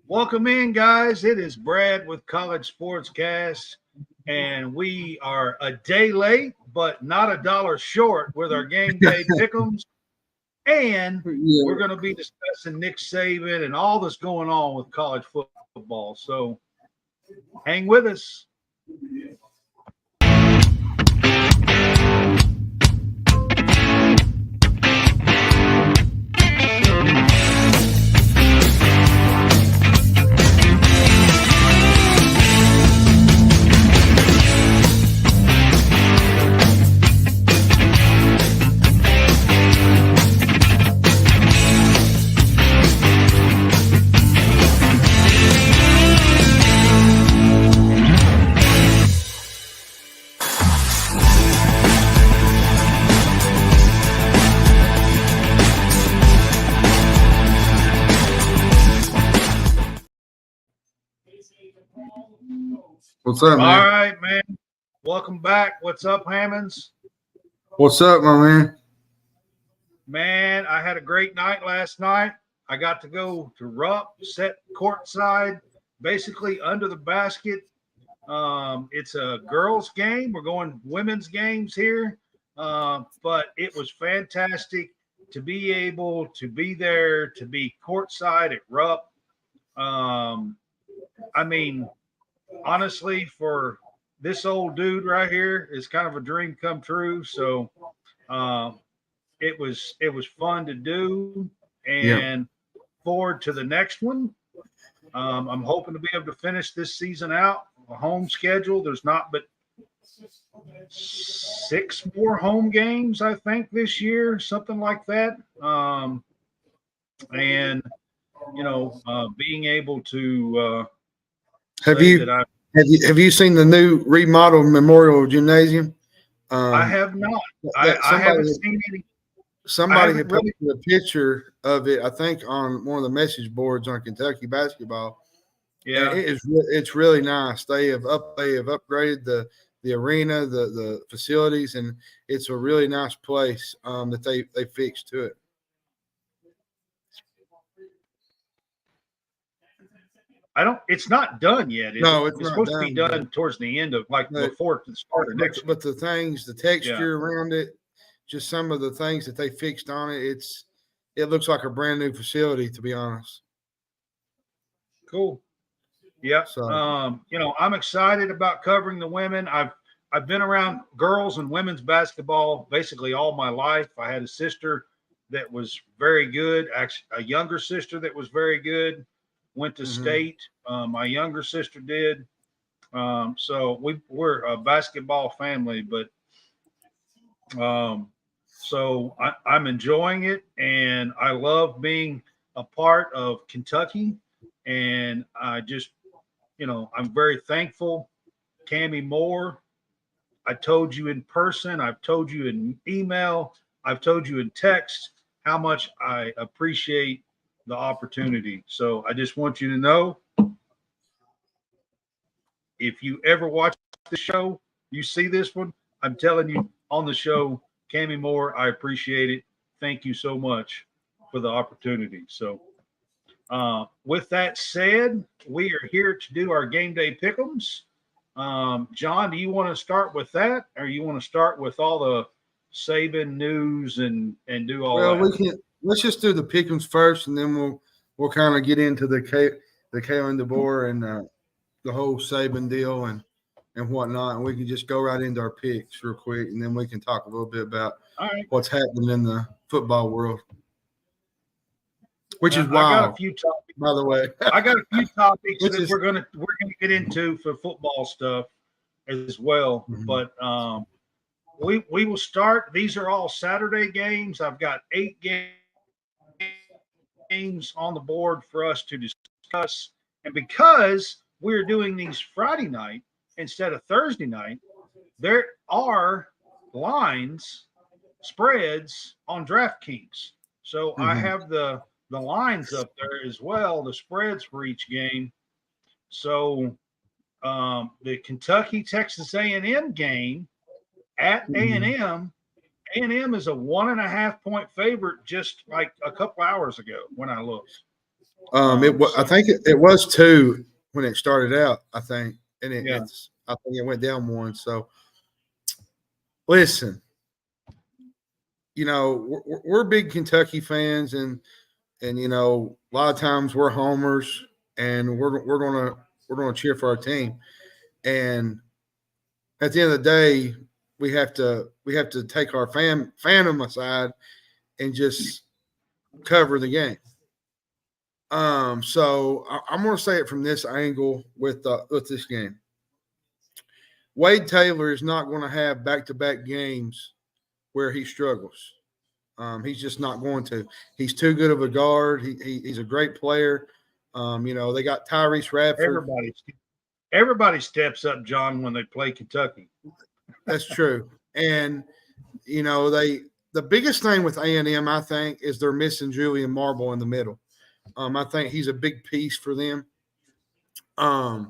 Welcome in, guys. It is Brad with College SportsCast, and we are a day late, but not a dollar short with our game day pick'ems. And we're Yeah. going to be discussing Nick Saban and all that's going on with college football. So hang with us. What's up, All man? right, man. Welcome back. What's up, Hammonds? What's up, my man? Man, I had a great night last night. I got to go to Rupp, set courtside, basically under the basket. It's a girls' game. We're going women's games here, but it was fantastic to be able to be there, to be courtside at Rupp. Um, I mean, honestly, for this old dude right here, it's kind of a dream come true. So uh, it was fun to do, Yeah. and forward to the next one. I'm hoping to be able to finish this season out. A home schedule. There's not but 6 more home games, I think, this year, something like that. And being able to Have say you that have you seen the new remodeled Memorial Gymnasium? I Um, have not. that I haven't somebody seen any. I somebody haven't had really. posted a picture of it. I think on one of the message boards on Kentucky basketball, and Yeah, it's really nice. They have upgraded the arena, the facilities, and it's a really nice place that they fixed to it. I don't. It's not done yet, is it? No, it's It's not supposed to be done, done towards the end of, like, but before the start of but next year. but the things, the Yeah, texture around it, just some of the things that they fixed on it, it looks like a brand new facility, to be honest. cool. Yep. So I'm excited about covering the women. I've been around girls and women's basketball basically all my life. I had a sister that was very good, actually a younger sister that was very good. Went to mhm. state. My younger sister did. So we're a basketball family, but um, so I'm enjoying it, and I love being a part of Kentucky. And I just, I'm very thankful. Cami Moore, I told you in person, I've told you in email, I've told you in text how much I appreciate the opportunity. So I just want you to know, if you ever watch the show, you see this one, I'm telling you on the show, Cami Moore, I appreciate it. Thank you so much for the opportunity. So, with that said, we are here to do our game day pick'ems. John, do you want to start with that, or you want to start with all the Saban news and do all Well, that? let's just do the pickums first, and then we'll kind of get into the Kalen Deboer and the whole Saban deal and whatnot, and we can just go right into our picks real quick, and then we can talk a little bit about All right. what's happening in the football world, which is I got a wild, few topics. by the way. I got a few topics Which that is we're gonna get into for football stuff as well. Mhm. But we will start. These are all Saturday games. I've got 8 games on the board for us to discuss. And because we're doing these Friday night instead of Thursday night, there are lines, spreads on DraftKings. So I Mhm. have the lines up there as well, the spreads for each game. So the Kentucky Texas A&M game at Mhm. A&M. A&M is a 1.5 point favorite just like a couple hours ago when I looked. I think it was 2 when it started out. I think, and I think it went down 1. So, listen, we're big Kentucky fans, and a lot of times we're homers, and we're gonna cheer for our team. And at the end of the day, we have to take our fandom aside and just cover the game. So I'm going to say it from this angle with this game. Wade Taylor is not going to have back-to-back games where he struggles. He's just not going to. He's too good of a guard. He's a great player. They got Tyrese Radford. Everybody steps up, John, when they play Kentucky. That's true. And the biggest thing with A&M, I think, is they're missing Julian Marble in the middle. I think he's a big piece for them. I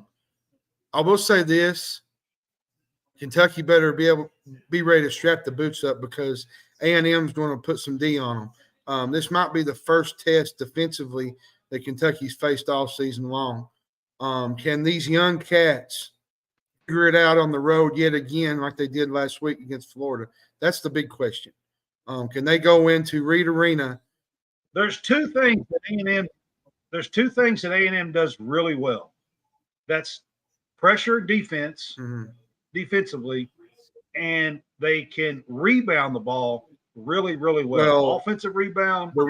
will say this: Kentucky better be ready to strap the boots up, because A&M is going to put some D on them. This might be the first test defensively that Kentucky's faced all season long. Can these young cats figure it out on the road yet again, like they did last week against Florida? That's the big question. Can they go into Reed Arena? There's two things that A&M does really well. That's pressure defense, defensively, and they can rebound the ball really, really well. Offensive rebound. The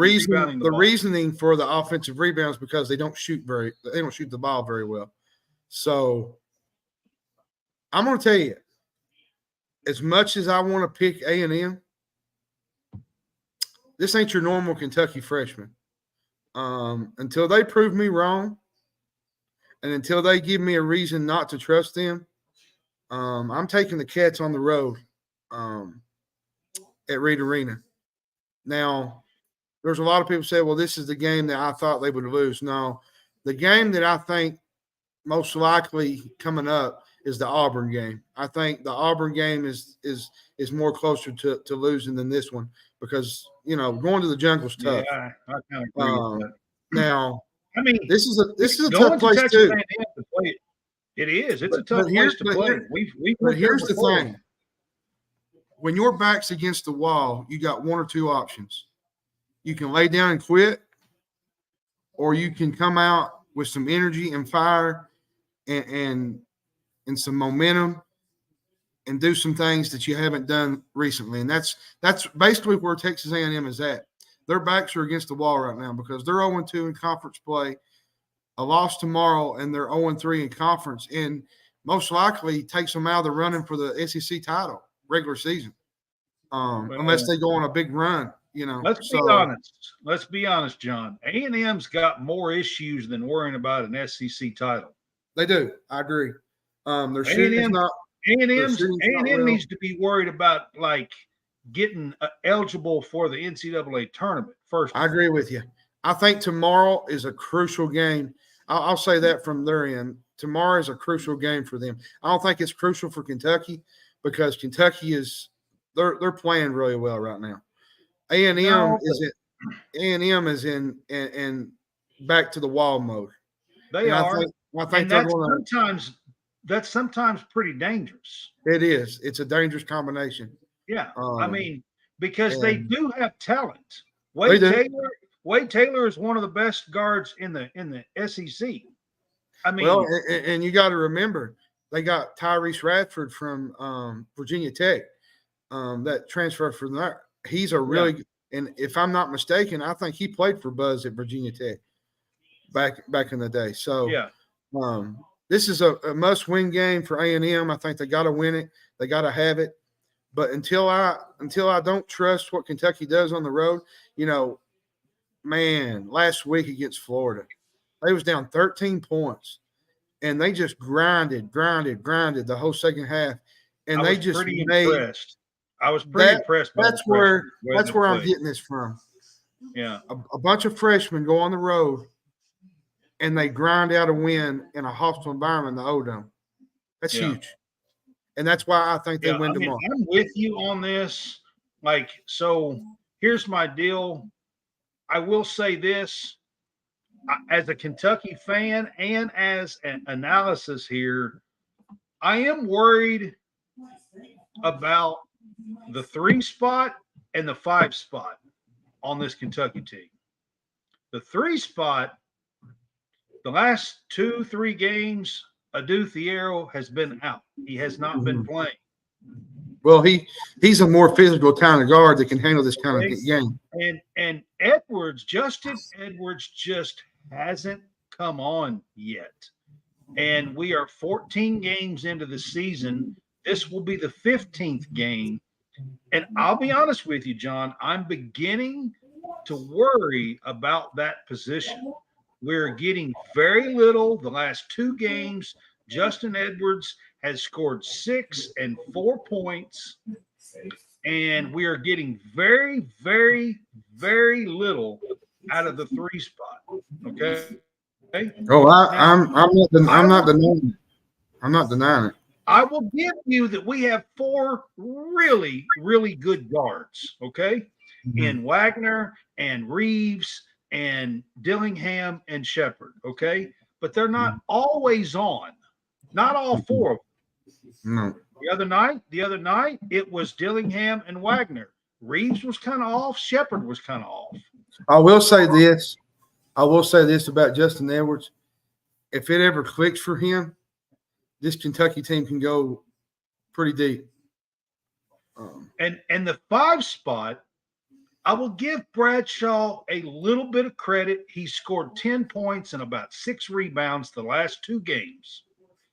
reasoning for the offensive rebounds because they don't shoot the ball very well. So I'm going to tell you, as much as I want to pick A&M, this ain't your normal Kentucky freshman. Until they prove me wrong, and until they give me a reason not to trust them, I'm taking the Cats on the road at Reed Arena. Now, there's a lot of people say, well, this is the game that I thought they would lose. No, the game that I think most likely coming up is the Auburn game. I think the Auburn game is more closer to losing than this one, because going to the jungle is tough. Yeah, I kind of agree with that. Now, I mean, this is a tough place too. It is. It's a tough place to play. But here's the thing: when your back's against the wall, you got 1 or 2 options. You can lay down and quit, or you can come out with some energy and fire and some momentum and do some things that you haven't done recently. And that's basically where Texas A&M is at. Their backs are against the wall right now because they're 0-2 in conference play, a loss tomorrow, and they're 0-3 in conference, and most likely takes them out of the running for the SEC title regular season, unless they go on a big run. Let's be honest, John. A&M's got more issues than worrying about an SEC title. They do. I agree. Their A&M needs to be worried about getting eligible for the NCAA tournament first. I agree with you. I think tomorrow is a crucial game. I'll say that from their end. Tomorrow is a crucial game for them. I don't think it's crucial for Kentucky because Kentucky they're playing really well right now. A&M is in back to the wall mode. They are. I think that's sometimes pretty dangerous. It is. It's a dangerous combination. Yeah, because they do have talent. Wade Taylor is one of the best guards in the SEC. And you got to remember they got Tyrese Radford from Virginia Tech, that transfer from there. He's a really and if I'm not mistaken, I think he played for Buzz at Virginia Tech back in the day. So this is a must-win game for A&M. I think they got to win it. They got to have it. But until I don't trust what Kentucky does on the road, last week against Florida, they was down 13 points, and they just grinded the whole second half, and they just impressed. I was pretty impressed. That's where I'm getting this from. Yeah, a bunch of freshmen go on the road, and they grind out a win in a hostile environment in the O-Dome. That's huge. And that's why I think they win tomorrow. I'm with you on this. So here's my deal. I will say this. as a Kentucky fan and as an analysis here, I am worried about the 3 spot and the 5 spot on this Kentucky team. The 3 spot, the last 2-3 games, Adu Thiero has been out. He has not been playing. Well, he's a more physical kind of guard that can handle this kind of game. And Justin Edwards just hasn't come on yet. And we are 14 games into the season. This will be the 15th game. And I'll be honest with you, John, I'm beginning to worry about that position. We're getting very little. The last 2 games, Justin Edwards has scored 6 and 4 points. And we are getting very, very, very little out of the 3 spot. Okay. Oh, I'm not denying it. I will give you that we have 4 really, really good guards, okay? In Wagner and Reeves and Dillingham and Shepard, okay? But they're not always on. Not all 4 of them. No. The other night, it was Dillingham and Wagner. Reeves was kind of off. Shepard was kind of off. I will say this about Justin Edwards. If it ever clicks for him, this Kentucky team can go pretty deep. And the 5 spot, I will give Bradshaw a little bit of credit. He scored 10 points and about 6 rebounds the last 2 games.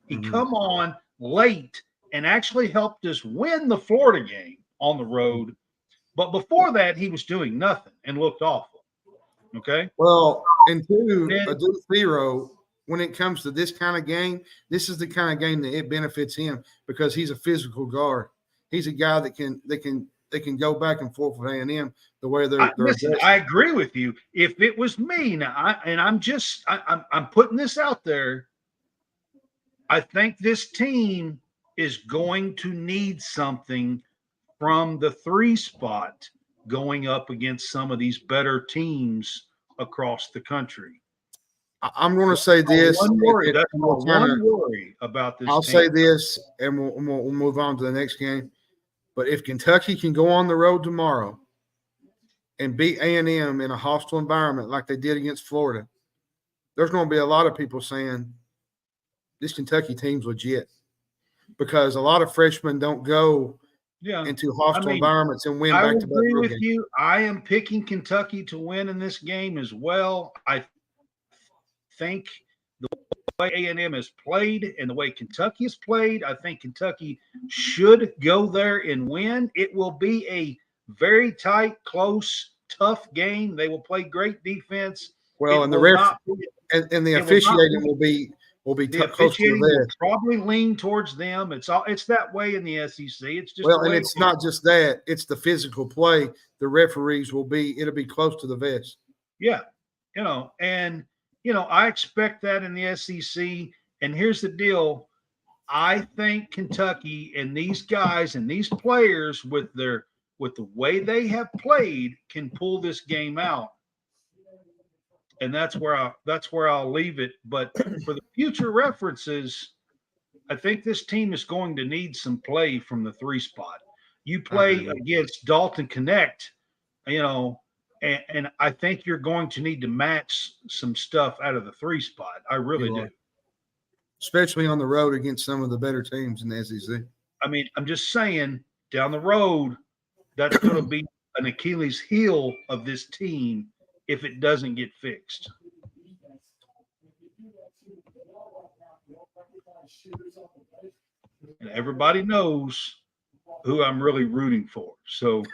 He come on late and actually helped us win the Florida game on the road. But before that, he was doing nothing and looked awful. Okay? Well, and two, Adu Thiero, when it comes to this kind of game, this is the kind of game that it benefits him because he's a physical guard. He's a guy that can go back and forth with A&M the way they're listen, I agree with you. If it was me now, I'm putting this out there. I think this team is going to need something from the 3 spot going up against some of these better teams across the country. I'm going to say this. One worry about this. I'll say this, and we'll move on to the next game. But if Kentucky can go on the road tomorrow and beat A&M in a hostile environment like they did against Florida, there's going to be a lot of people saying this Kentucky team's legit because a lot of freshmen don't go into hostile environments and win back-to-back games. I agree with you. I am picking Kentucky to win in this game as well. I think the way A&M has played and the way Kentucky has played, I think Kentucky should go there and win. It will be a very tight, close, tough game. They will play great defense. Well, and the officiating will be close to the probably lean towards them. It's that way in the SEC. It's just and it's not just that; it's the physical play. The referees it'll be close to the vest. Yeah, I expect that in the SEC. And here's the deal: I think Kentucky and these guys and these players, with the way they have played, can pull this game out. And that's where I'll leave it. But for the future references, I think this team is going to need some play from the 3 spot. You play against Dalton Connect, and I think you're going to need to match some stuff out of the 3 spot. I really do. Especially on the road against some of the better teams in the SEC. I mean, I'm just saying, down the road, that's going to be an Achilles heel of this team if it doesn't get fixed. And everybody knows who I'm really rooting for. So,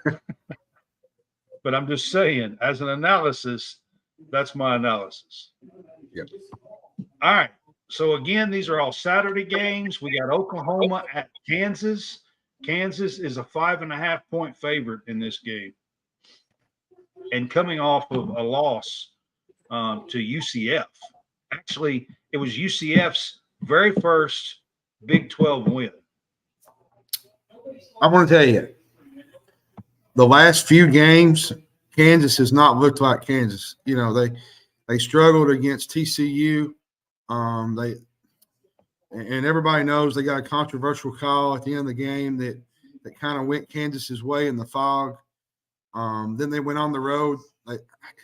but I'm just saying, as an analysis, that's my analysis. Yep. All right. So again, these are all Saturday games. We got Oklahoma at Kansas. Kansas is a 5.5-point favorite in this game. And coming off of a loss to UCF. Actually, it was UCF's very first Big 12 win. I want to tell you, the last few games, Kansas has not looked like Kansas. They struggled against TCU. And everybody knows they got a controversial call at the end of the game that kind of went Kansas's way in the fog. Then they went on the road.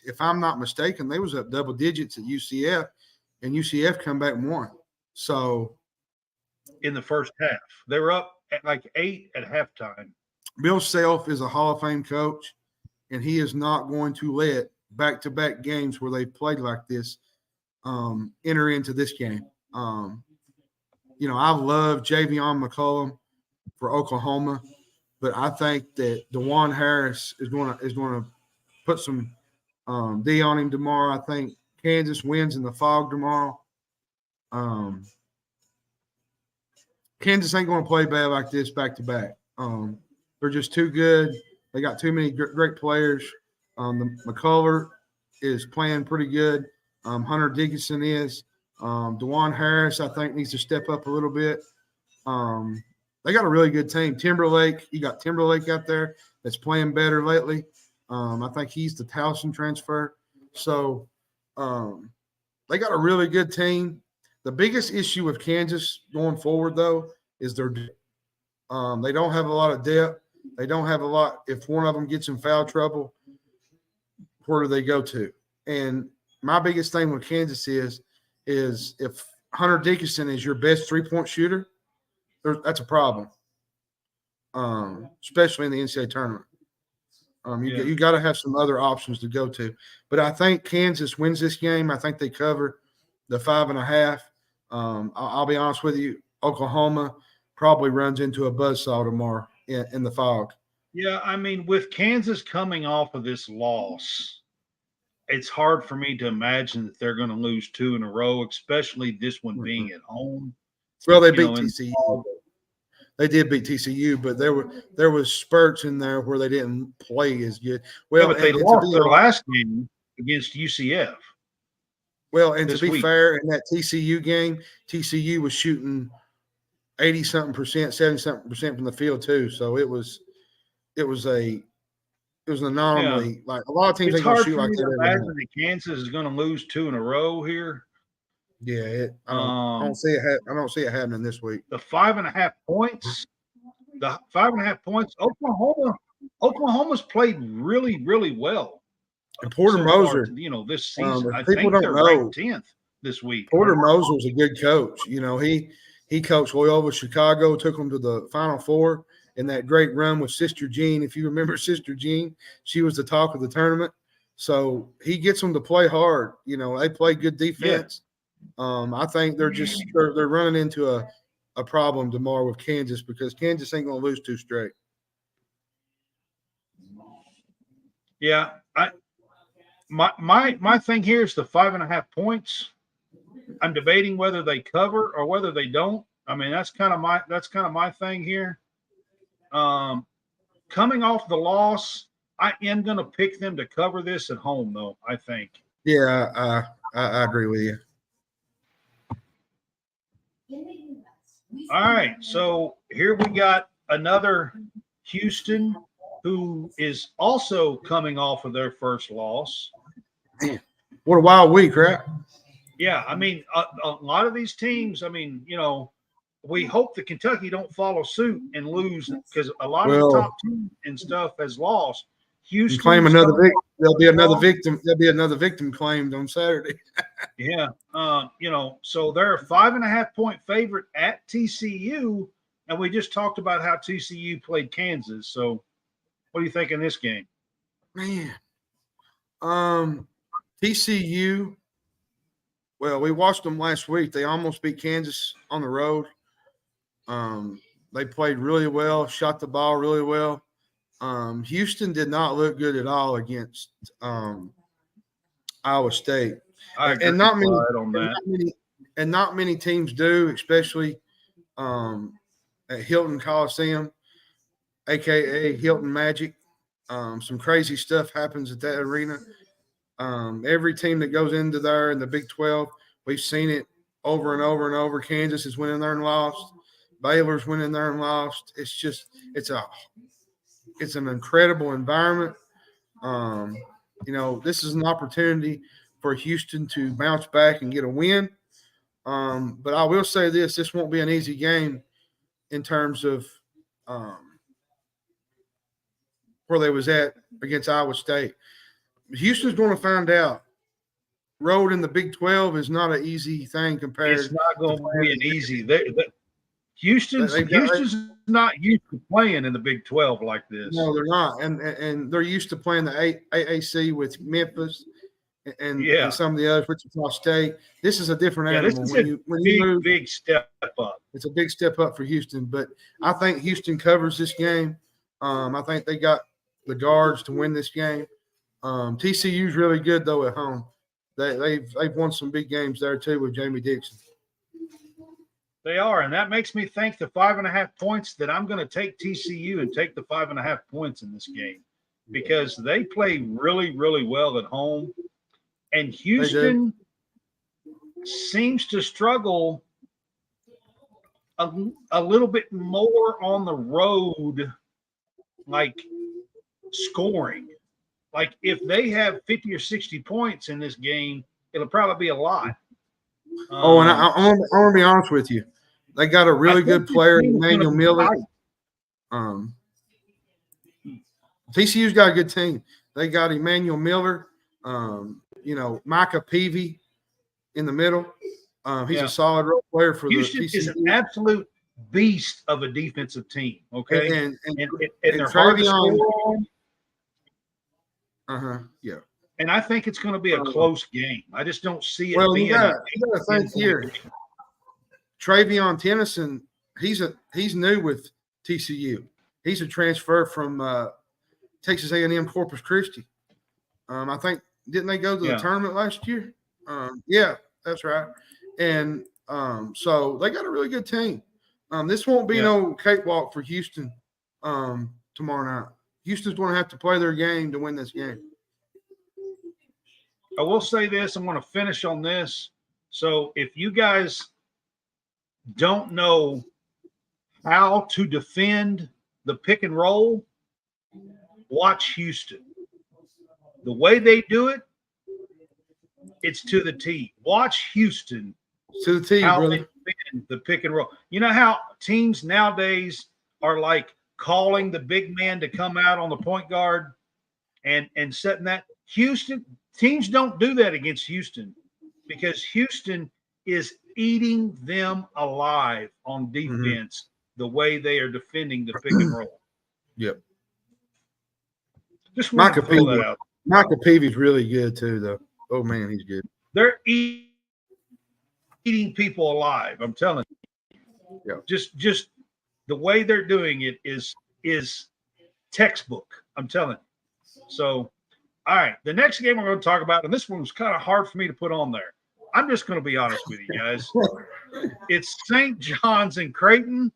If I'm not mistaken, they was up double digits at UCF, and UCF come back and won. So in the first half, they were up at like 8 at halftime. Bill Self is a Hall of Fame coach, and he is not going to let back-to-back games where they played like this enter into this game. I love Javion McCollum for Oklahoma, but I think that DeJuan Harris is going to put some D on him tomorrow. I think Kansas wins in the fog tomorrow. Kansas ain't going to play bad like this back to back. They're just too good. They got too many great players. The McCullough is playing pretty good. Hunter Dickinson is. DeJuan Harris, I think, needs to step up a little bit. They got a really good team. Timberlake, you got Timberlake out there that's playing better lately. I think he's the Towson transfer. So they got a really good team. The biggest issue with Kansas going forward, though, is their depth. They don't have a lot of depth. They don't have a lot. If one of them gets in foul trouble, where do they go to? And my biggest thing with Kansas is if Hunter Dickinson is your best three-point shooter, that's a problem, especially in the NCAA tournament. You got to have some other options to go to. But I think Kansas wins this game. I think they cover the 5.5. I'll be honest with you, Oklahoma probably runs into a buzzsaw tomorrow in the fog. Yeah, I mean, with Kansas coming off of this loss, it's hard for me to imagine that they're going to lose 2 in a row, especially this one being at home. Well, they beat TCU. They did beat TCU, but there was spurts in there where they didn't play as good. Well, but they lost their last game against UCF. Well, and to be fair, in that TCU game, TCU was shooting 80-something%, 70-something% from the field too. So it was an anomaly. Yeah. Like a lot of teams, it's hard for me to imagine that Kansas is going to lose 2 in a row here. Yeah, I don't see it. I don't see it happening this week. The 5.5 points. The 5.5 points. Oklahoma's played really, really well. And Porter Moser, this season, I think they're ranked 10th this week. Porter Moser's a good coach. He coached Loyola Chicago, took them to the Final Four in that great run with Sister Jean. If you remember Sister Jean, she was the talk of the tournament. So he gets them to play hard. They play good defense. Yeah. I think they're running into a problem tomorrow with Kansas because Kansas ain't going to lose 2 straight. Yeah, my thing here is the 5.5 points. I'm debating whether they cover or whether they don't. I mean, that's kind of my thing here. Coming off the loss, I am going to pick them to cover this at home, though. I think. Yeah, I agree with you. All right, so here we got another Houston who is also coming off of their first loss. Man, what a wild week, right? Yeah, I mean, a lot of these teams, we hope that Kentucky don't follow suit and lose because a lot of the top teams and stuff has lost. Houston claim another victim. There'll be another victim. There'll be another victim claimed on Saturday. Yeah, so they're a 5.5-point favorite at TCU, and we just talked about how TCU played Kansas. So, what do you think in this game? Man, TCU. Well, we watched them last week. They almost beat Kansas on the road. They played really well, shot the ball really well. Houston did not look good at all against Iowa State. And not many teams do, especially at Hilton Coliseum, aka Hilton Magic. Some crazy stuff happens at that arena. Every team that goes into there in the Big 12, we've seen it over and over and over. Kansas is winning there and lost. Baylor's winning there and lost. It's an incredible environment. This is an opportunity for Houston to bounce back and get a win. But I will say this won't be an easy game in terms of where they was at against Iowa State. Houston's going to find out. Road in the Big 12 is not an easy thing compared. It's not going to be an easy. Houston's not used to playing in the Big 12 like this. No, they're not, and they're used to playing the AAC with Memphis and some of the others, Wichita State. This is a different animal. This is big step up. It's a big step up for Houston, but I think Houston covers this game. I think they got the guards to win this game. TCU's really good though at home. They've won some big games there too with Jamie Dixon. They are, and that makes me think the 5.5 points that I'm going to take TCU and take the 5.5 points in this game because they play really, really well at home, and Houston seems to struggle a little bit more on the road, like scoring. Like if they have 50 or 60 points in this game, it'll probably be a lot. And I want to be honest with you. They got a really good player, Emmanuel Miller. TCU's got a good team. They got Emmanuel Miller, Micah Peavy in the middle. He's a solid role player for Houston the TCU. Is an absolute beast of a defensive team, okay? And they're hard to score on. Yeah. And I think it's going to be a close game. I just don't see it being you got to think here. Travion Tennyson, he's new with TCU. He's a transfer from Texas A&M Corpus Christi. I think didn't they go to the tournament last year? Yeah, that's right. And so they got a really good team. This won't be no cakewalk for Houston tomorrow night. Houston's going to have to play their game to win this game. I will say this. I'm going to finish on this. So if you guys don't know how to defend the pick and roll, watch Houston. The way they do it, it's to the T. Watch Houston. To the T, how brother. they defend the pick and roll. You know how teams nowadays are like calling the big man to come out on the point guard and setting that? Houston teams don't do that against Houston because Houston is eating them alive on defense the way they are defending the pick and roll. Yep. Just want to throw that out. Micah Peavy's really good too, though. Oh man, he's good. They're eating people alive. I'm telling you. Yeah. Just the way they're doing it is textbook. I'm telling you. So, all right, the next game we're going to talk about, and this one was kind of hard for me to put on there. I'm just going to be honest with you guys. It's St. John's and Creighton.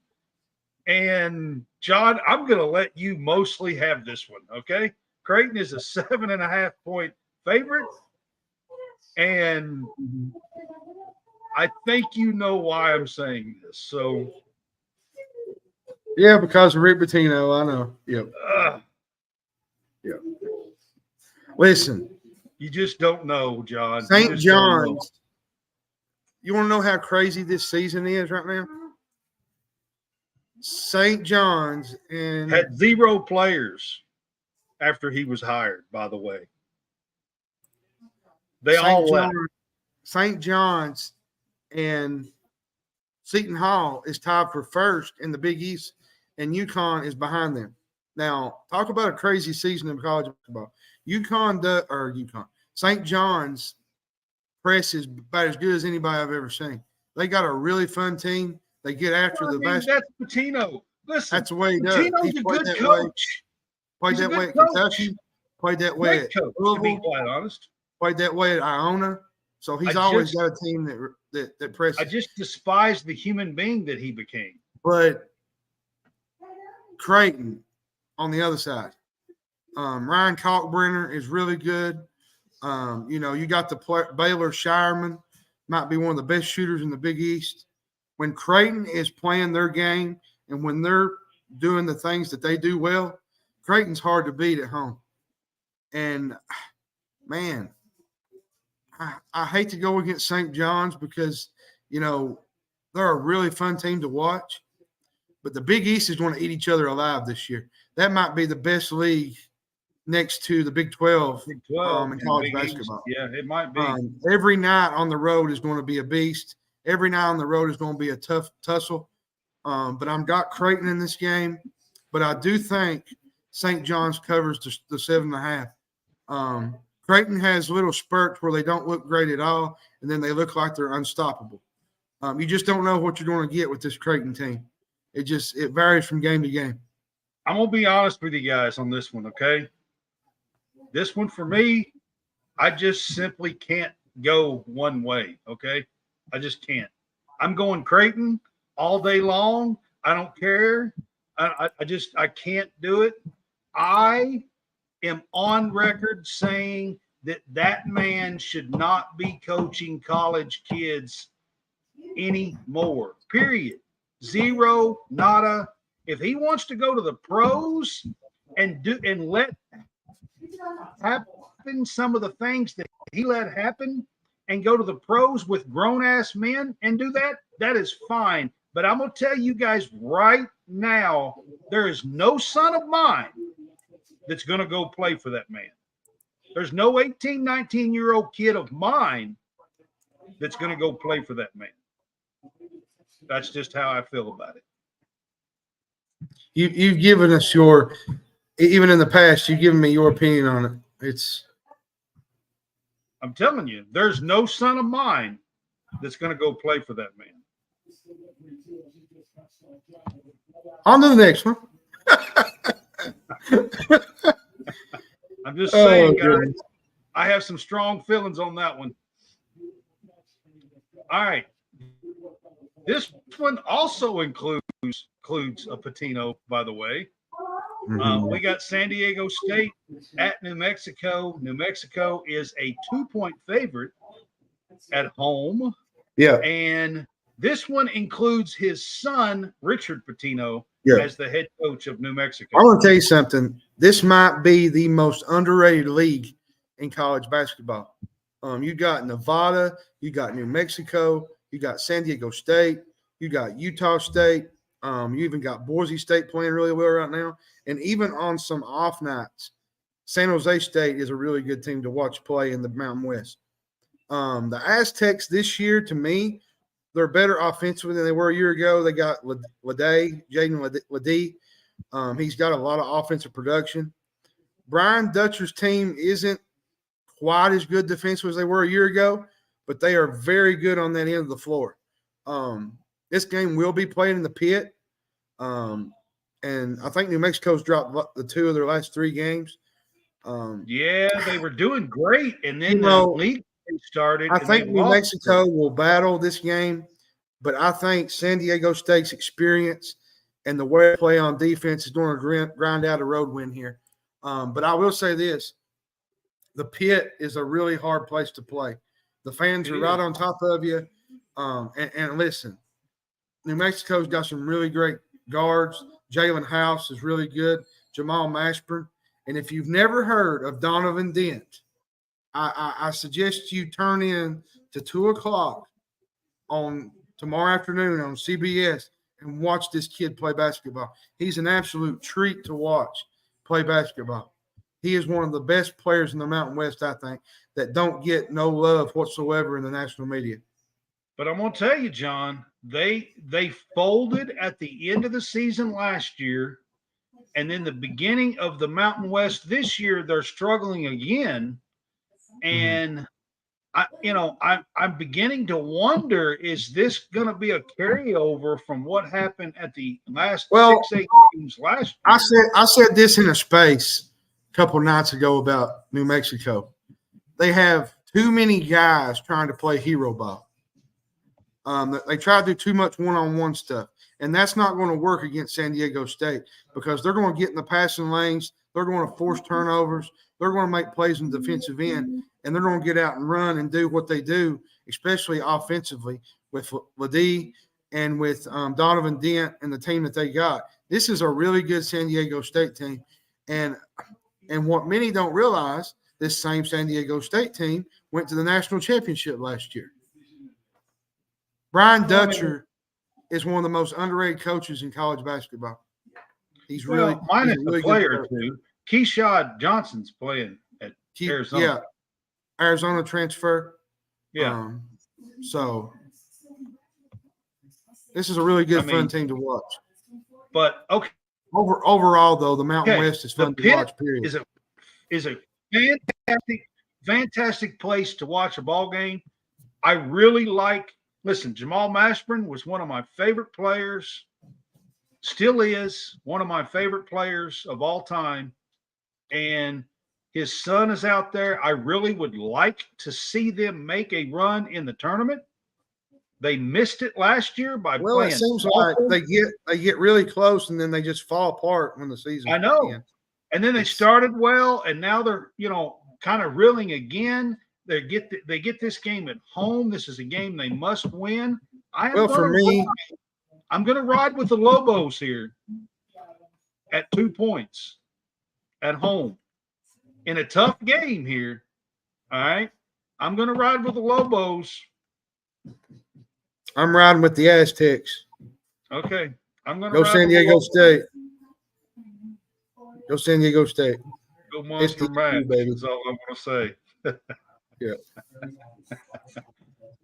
And, John, I'm going to let you mostly have this one, okay? Creighton is a 7.5 point favorite. And I think you know why I'm saying this. So, yeah, because of Rick Pitino, I know. Yep. Yep. Listen. You just don't know, John. St. John's. You want to know how crazy this season is right now? St. John's had 0 players after he was hired, by the way. They all left. St. John's and Seton Hall is tied for first in the Big East, and UConn is behind them. Now, talk about a crazy season in college basketball. St. John's press is about as good as anybody I've ever seen. They got a really fun team. They get after the basketball. That's Pitino. Listen, that's the way he does. Pitino's a good coach. Played that way at Kentucky. Played that way at Louisville. To be quite honest. Played that way at Iona. So he's always got a team that presses. I just despise the human being that he became. But Creighton on the other side. Ryan Kalkbrenner is really good. You got the Baylor Shireman, might be one of the best shooters in the Big East. When Creighton is playing their game and when they're doing the things that they do well, Creighton's hard to beat at home. And, man, I hate to go against St. John's because, they're a really fun team to watch. But the Big East is going to eat each other alive this year. That might be the best league next to the Big 12, Big 12 in college Big basketball. East. Yeah, it might be. Every night on the road is going to be a beast. Every night on the road is going to be a tough tussle. But I've got Creighton in this game. But I do think St. John's covers the 7.5. Creighton has little spurts where they don't look great at all, and then they look like they're unstoppable. You just don't know what you're going to get with this Creighton team. It varies from game to game. I'm going to be honest with you guys on this one, okay? This one for me, I just simply can't go one way, okay? I just can't. I'm going Creighton all day long. I don't care. I can't do it. I am on record saying that man should not be coaching college kids anymore. Period. Zero, nada. If he wants to go to the pros and let happen some of the things that he let happen and go to the pros with grown-ass men and do that, that is fine. But I'm going to tell you guys right now, there is no son of mine that's going to go play for that man. There's no 18, 19-year-old kid of mine that's going to go play for that man. That's just how I feel about it. You've given us even in the past, you've given me your opinion on it. I'm telling you, there's no son of mine that's going to go play for that man. On to the next one. I'm just saying, guys, I have some strong feelings on that one. All right. This one also includes a Patino, by the way. We got San Diego State at New Mexico. New Mexico is a 2-point favorite at home. Yeah. And this one includes his son, Richard Patino, as the head coach of New Mexico. I want to tell you something. This might be the most underrated league in college basketball. You got Nevada, you got New Mexico, you got San Diego State, you got Utah State. You even got Boise State playing really well right now. And even on some off nights, San Jose State is a really good team to watch play in the Mountain West. The Aztecs this year, to me, they're better offensively than they were a year ago. They got Jaden Ledee. He's got a lot of offensive production. Brian Dutcher's team isn't quite as good defensively as they were a year ago, but they are very good on that end of the floor. This game will be played in the pit. And I think New Mexico's dropped the 2 of their last 3 games. They were doing great. And then the league started. I think New Mexico will battle this game, but I think San Diego State's experience and the way they play on defense is going to grind out a road win here. But I will say this. The pit is a really hard place to play. The fans are right on top of you. And listen, New Mexico's got some really great guards. Jalen House is really good. Jamal Mashburn. And if you've never heard of Donovan Dent, I suggest you turn in to 2 o'clock on tomorrow afternoon on CBS and watch this kid play basketball. He's an absolute treat to watch play basketball. He is one of the best players in the Mountain West, I think, that don't get no love whatsoever in the national media. But I'm going to tell you, John, they folded at the end of the season last year, and then the beginning of the Mountain West this year, they're struggling again. And I'm beginning to wonder, is this going to be a carryover from what happened at the last 6-8 games last year? I said this in a space a couple nights ago about New Mexico. They have too many guys trying to play hero ball. They try to do too much one-on-one stuff, and that's not going to work against San Diego State because they're going to get in the passing lanes. They're going to force turnovers. They're going to make plays in the defensive end, and they're going to get out and run and do what they do, especially offensively with Ledee and with Donovan Dent and the team that they got. This is a really good San Diego State team, and what many don't realize, this same San Diego State team went to the national championship last year. Brian Dutcher is one of the most underrated coaches in college basketball. He's really minus he's a really a player good or two. Keyshawn Johnson's playing at Arizona. Yeah, Arizona transfer. Yeah. So this is a really good, fun team to watch. But okay. Overall, though, the Mountain West is fun to watch. Period. Is a fantastic place to watch a ball game. I really like. Listen, Jamal Mashburn was one of my favorite players. Still is one of my favorite players of all time. And his son is out there. I really would like to see them make a run in the tournament. They missed it last year by playing. It seems like they get really close and then they just fall apart when the season. I know. Ends. And then they started well, and now they're kind of reeling again. They get this game at home. This is a game they must win. I'm going to ride with the Lobos here at 2 points at home in a tough game here. All right, I'm going to ride with the Lobos. I'm riding with the Aztecs. Okay. I'm going to go San Diego State. Go San Diego State. Go Monster Max, baby. That's all I'm going to say. Yeah.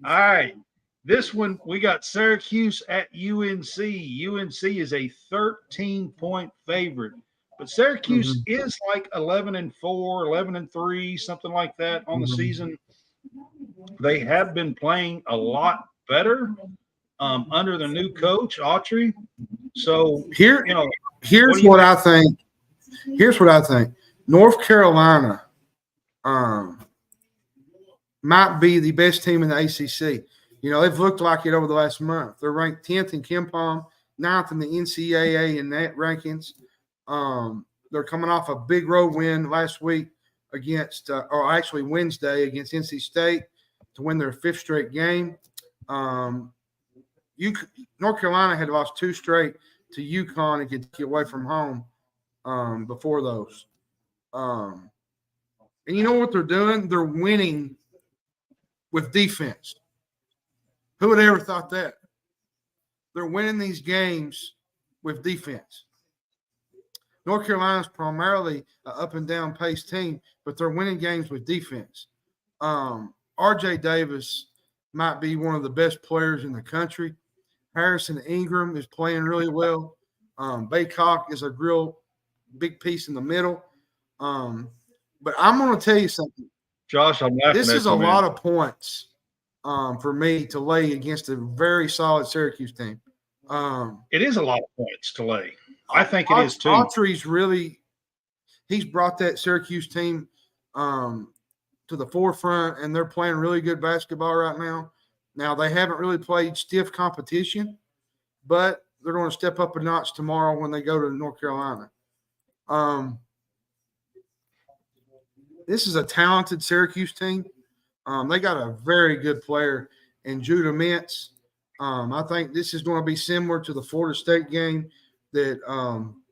All right. This one, we got Syracuse at UNC. UNC is a 13-point favorite. But Syracuse is like 11-4, 11-3, something like that on the season. They have been playing a lot better under the new coach, Autry. So here's what I think. Here's what I think. North Carolina might be the best team in the ACC. They've looked like it over the last month. They're ranked 10th in KenPom, 9th in the NCAA in net rankings. They're coming off a big road win last week against, or actually Wednesday against NC State to win their 5th straight game. North Carolina had lost 2 straight to UConn and Kentucky away from home before those. And you know what they're doing? They're winning with defense. Who would have ever thought that? They're winning these games with defense. North Carolina's primarily an up-and-down pace team, but they're winning games with defense. R.J. Davis might be one of the best players in the country. Harrison Ingram is playing really well. Baycock is a real big piece in the middle. But I'm going to tell you something. Josh, I'm laughing. This is a lot of points for me to lay against a very solid Syracuse team. It is a lot of points to lay. I think it is too. Autry's he's brought that Syracuse team to the forefront, and they're playing really good basketball right now. Now, they haven't really played stiff competition, but they're going to step up a notch tomorrow when they go to North Carolina. This is a talented Syracuse team. They got a very good player in Judah Mintz. I think this is going to be similar to the Florida State game that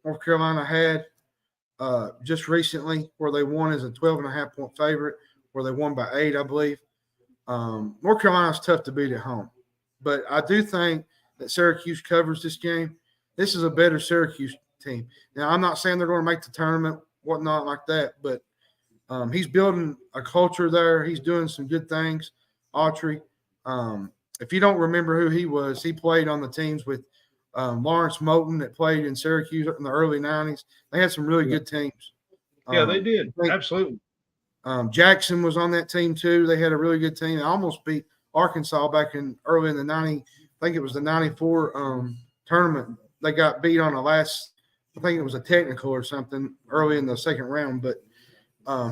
North Carolina had just recently, where they won as a 12.5-point favorite, where they won by 8, I believe. North Carolina's tough to beat at home. But I do think that Syracuse covers this game. This is a better Syracuse team. Now, I'm not saying they're going to make the tournament, whatnot like that, but he's building a culture there. He's doing some good things, Autry. If you don't remember who he was, he played on the teams with Lawrence Moulton that played in Syracuse in the early 90s. They had some really good teams. Yeah, they did. Absolutely. Jackson was on that team too. They had a really good team. They almost beat Arkansas back in early in the 90s. I think it was the 94 tournament. They got beat on the last, I think it was a technical or something early in the second round. But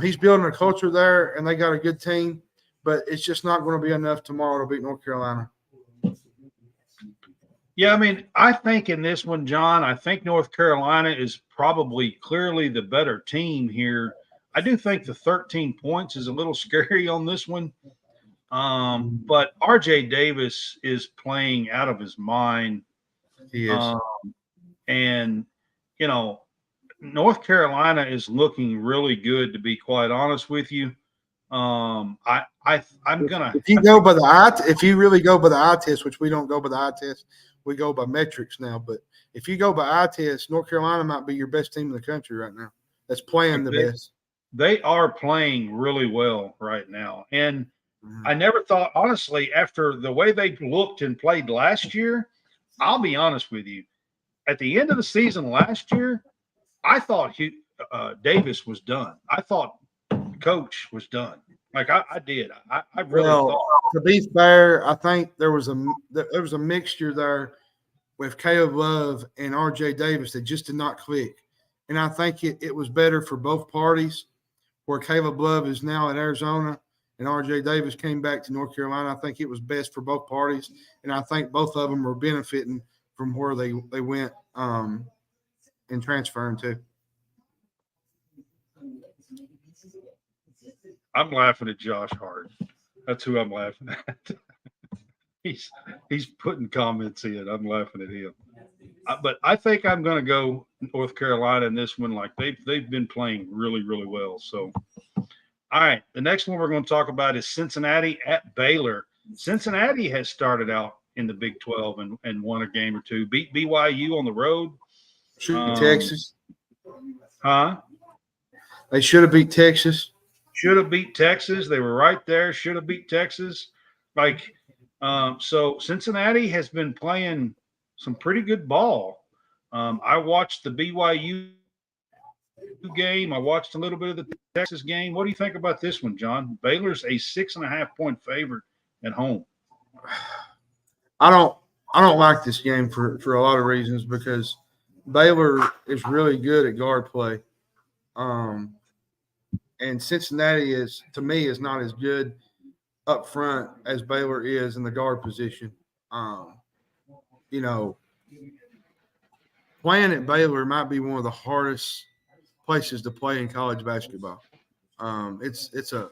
he's building a culture there, and they got a good team. But it's just not going to be enough tomorrow to beat North Carolina. Yeah, I mean, I think in this one, John, I think North Carolina is probably clearly the better team here. I do think the 13 points is a little scary on this one. But R.J. Davis is playing out of his mind. He is. And, North Carolina is looking really good, to be quite honest with you. I'm gonna. If you go by the eye, if you really go by the eye test, which we don't go by the eye test, we go by metrics now. But if you go by eye test, North Carolina might be your best team in the country right now. That's playing the best. They are playing really well right now, and I never thought, honestly, after the way they looked and played last year, I'll be honest with you. At the end of the season last year, I thought Davis was done. I thought Coach was done. Like I did. I really thought. To be fair, I think there was a mixture there with Caleb Love and RJ Davis that just did not click. And I think it was better for both parties, where Caleb Love is now in Arizona and RJ Davis came back to North Carolina. I think it was best for both parties. And I think both of them were benefiting from where they went and transferring to. I'm laughing at Josh Hart. That's who I'm laughing at. He's putting comments in. I'm laughing at him. But I think I'm going to go North Carolina in this one. Like they've been playing really, really well. So, all right, the next one we're going to talk about is Cincinnati at Baylor. Cincinnati has started out in the Big 12 and won a game or two. Beat BYU on the road. Texas. Huh? They should have beat Texas. Should have beat Texas. They were right there. Should have beat Texas. So Cincinnati has been playing some pretty good ball. I watched the BYU game. I watched a little bit of the Texas game. What do you think about this one, John? Baylor's a 6.5-point favorite at home. I don't like this game for a lot of reasons, because Baylor is really good at guard play. And Cincinnati is not as good up front as Baylor is in the guard position. Playing at Baylor might be one of the hardest places to play in college basketball. It's a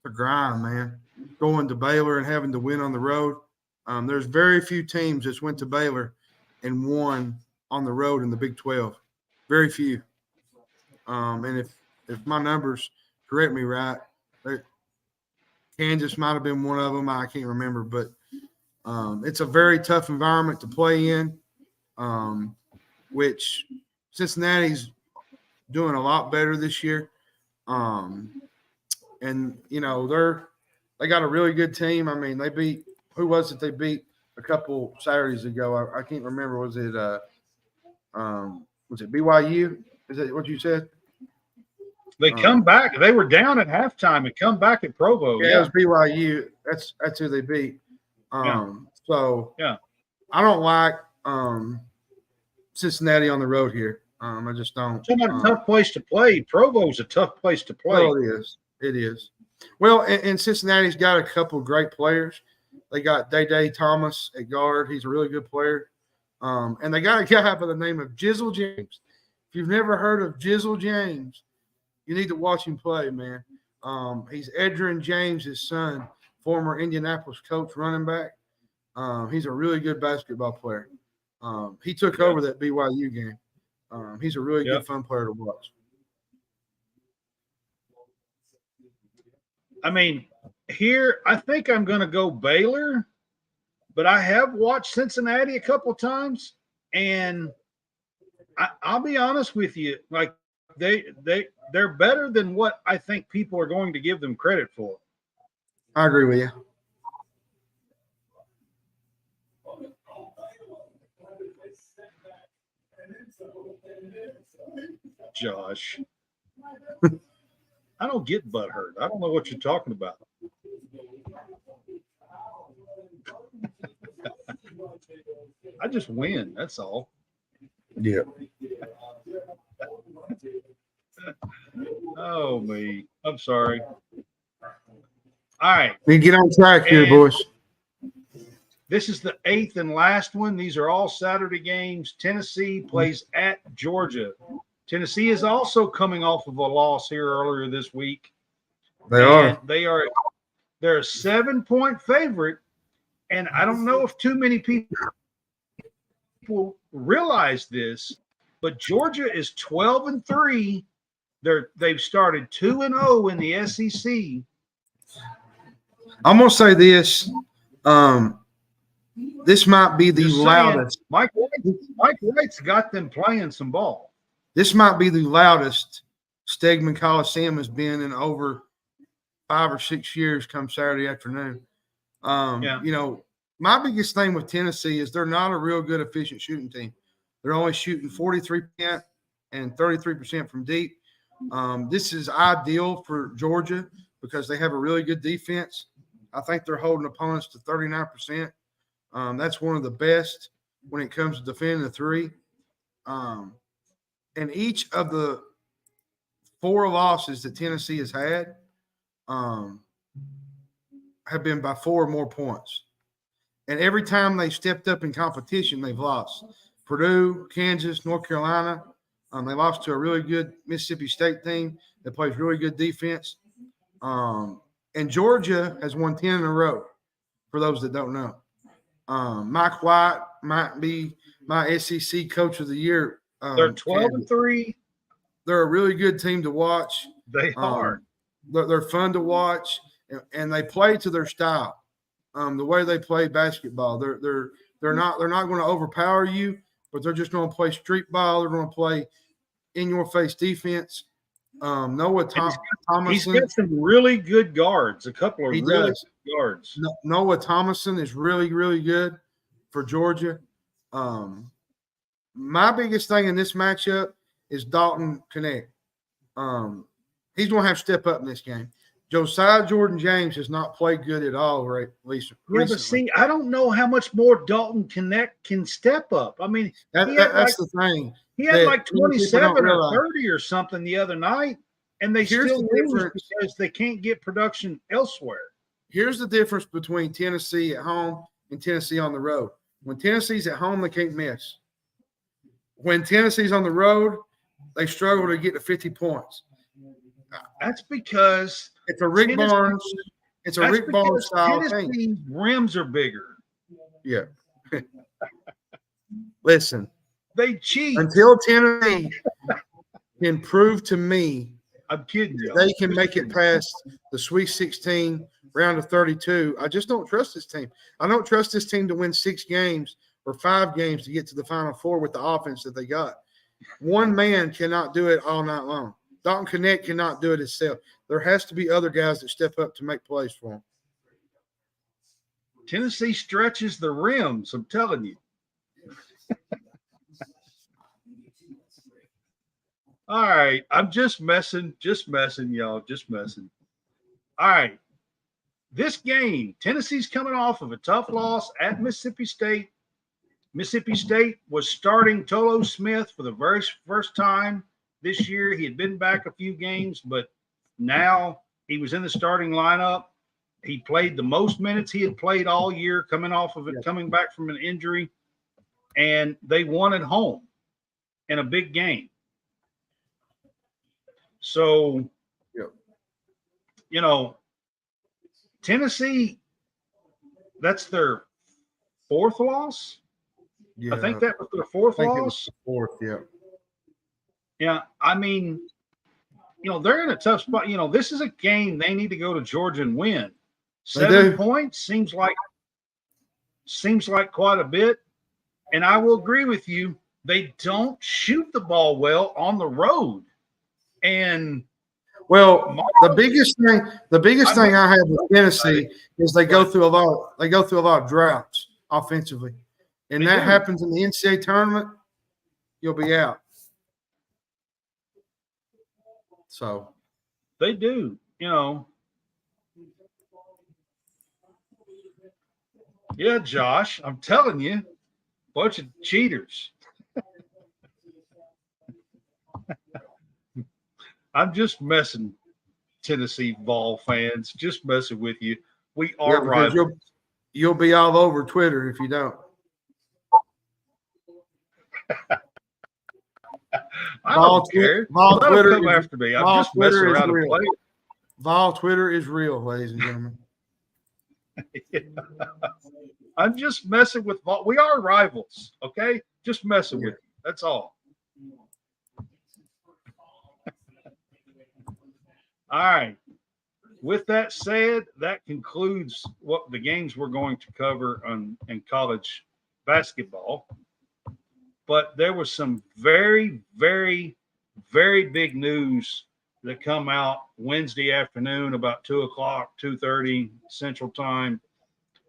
grind, man. Going to Baylor and having to win on the road. There's very few teams that's went to Baylor and won on the road in the Big 12. Very few. And if my numbers correct me right, Kansas might have been one of them. I can't remember, but it's a very tough environment to play in, which Cincinnati's doing a lot better this year. And they got a really good team. I mean, they beat – who was it they beat a couple Saturdays ago? I can't remember. Was it BYU? Is that what you said? They come back. They were down at halftime and come back at Provo. Yeah, it was BYU. That's who they beat. So I don't like Cincinnati on the road here. I just don't. It's not a tough place to play. Provo's a tough place to play. Well, it is. It is. Well, and Cincinnati's got a couple of great players. They got Day Thomas at guard. He's a really good player. And they got a guy by the name of Jizzle James. If you've never heard of Jizzle James, you need to watch him play, man. He's Edgerrin James' son, former Indianapolis coach, running back. He's a really good basketball player. He took over that BYU game. He's a really good, fun player to watch. I mean, here I think I'm going to go Baylor, but I have watched Cincinnati a couple times, and I'll be honest with you, like they're better than what I think people are going to give them credit for. I agree with you. Josh. I don't get butthurt. I don't know what you're talking about. I just win. That's all. Yeah. Oh, me. I'm sorry. All right. We get on track here, boys. This is the 8th and last one. These are all Saturday games. Tennessee plays at Georgia. Tennessee is also coming off of a loss here earlier this week. They're a 7-point favorite, and I don't know if too many people realize this, But Georgia is 12-3. They've started 2-0 in the SEC. I'm gonna say this. This might be the Just saying, loudest. Mike White's got them playing some ball. This might be the loudest Stegman Coliseum has been in over 5 or 6 years come Saturday afternoon. You know, my biggest thing with Tennessee is they're not a real good efficient shooting team. They're only shooting 43% and 33% from deep. This is ideal for Georgia because they have a really good defense. I think they're holding opponents to 39%. That's one of the best when it comes to defending the three. And each of the 4 losses that Tennessee has had have been by 4 or more points. And every time they stepped up in competition, they've lost. Purdue, Kansas, North Carolina. They lost to a really good Mississippi State team that plays really good defense. And Georgia has won 10 in a row, for those that don't know. Mike White might be my SEC Coach of the Year. They're 12-3. They're a really good team to watch. They are. They're fun to watch, and they play to their style. The way they play basketball, they're not going to overpower you, but they're just going to play street ball. They're going to play in your face defense. Noah Thomason. He's got some really good guards. A couple of really good guards. Noah Thomason is really, really good for Georgia. My biggest thing in this matchup is Dalton Connect. He's going to have to step up in this game. Josiah Jordan-James has not played good at all, right? Recently. Yeah, but see, I don't know how much more Dalton Connect can step up. I mean, that's the thing. He had like 27 or 30 or something the other night, and they still lose because they can't get production elsewhere. Here's the difference between Tennessee at home and Tennessee on the road. When Tennessee's at home, they can't miss. When Tennessee's on the road, they struggle to get to 50 points. That's because it's a Rick Barnes. It's a Rick Barnes style thing. Rims are bigger. Yeah. Listen. They cheat. Until Tennessee can prove to me I'm kidding you. They can make it past the Sweet 16, round of 32. I just don't trust this team. I don't trust this team to win 6 games or 5 games to get to the Final Four with the offense that they got. One man cannot do it all night long. Dalton Connect cannot do it himself. There has to be other guys that step up to make plays for him. Tennessee stretches the rims, I'm telling you. All right, I'm just messing, y'all, just messing. All right, this game, Tennessee's coming off of a tough loss at Mississippi State. Mississippi State was starting Tolo Smith for the very first time this year. He had been back a few games, but now he was in the starting lineup. He played the most minutes he had played all year, coming back from an injury, and they won at home in a big game. So, Tennessee, that's their 4th loss. Yeah, I think that was their 4th loss. Yeah. Yeah, I mean, they're in a tough spot. This is a game they need to go to Georgia and win. 7 points seems like quite a bit. And I will agree with you. They don't shoot the ball well on the road. And the biggest thing I have with Tennessee is they go through a lot of droughts offensively. And that happens in the NCAA tournament, you'll be out. So they do, Yeah, Josh, I'm telling you, bunch of cheaters. I'm just messing, Tennessee Vol fans, just messing with you. We are rivals. You'll be all over Twitter if you don't. I don't care. Vol Twitter come after me. I'm just messing around and playing. Vol Twitter is real, ladies and gentlemen. I'm just messing with Vol. We are rivals, okay? Just messing with you. That's all. All right. With that said, that concludes what the games we're going to cover in college basketball. But there was some very, very, very big news that come out Wednesday afternoon about 2:00, 2:30 Central Time.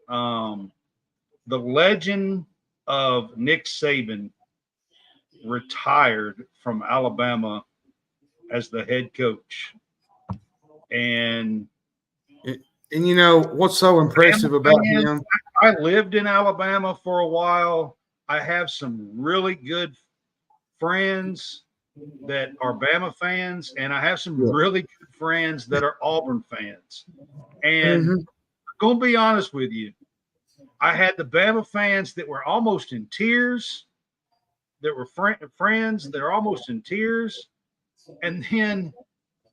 The legend of Nick Saban retired from Alabama as the head coach. And you know what's so impressive about him? I lived in Alabama for a while. I have some really good friends that are Bama fans, and I have some really good friends that are Auburn fans. And I'm going to be honest with you, I had the Bama fans that were almost in tears, that were friends that are almost in tears. And then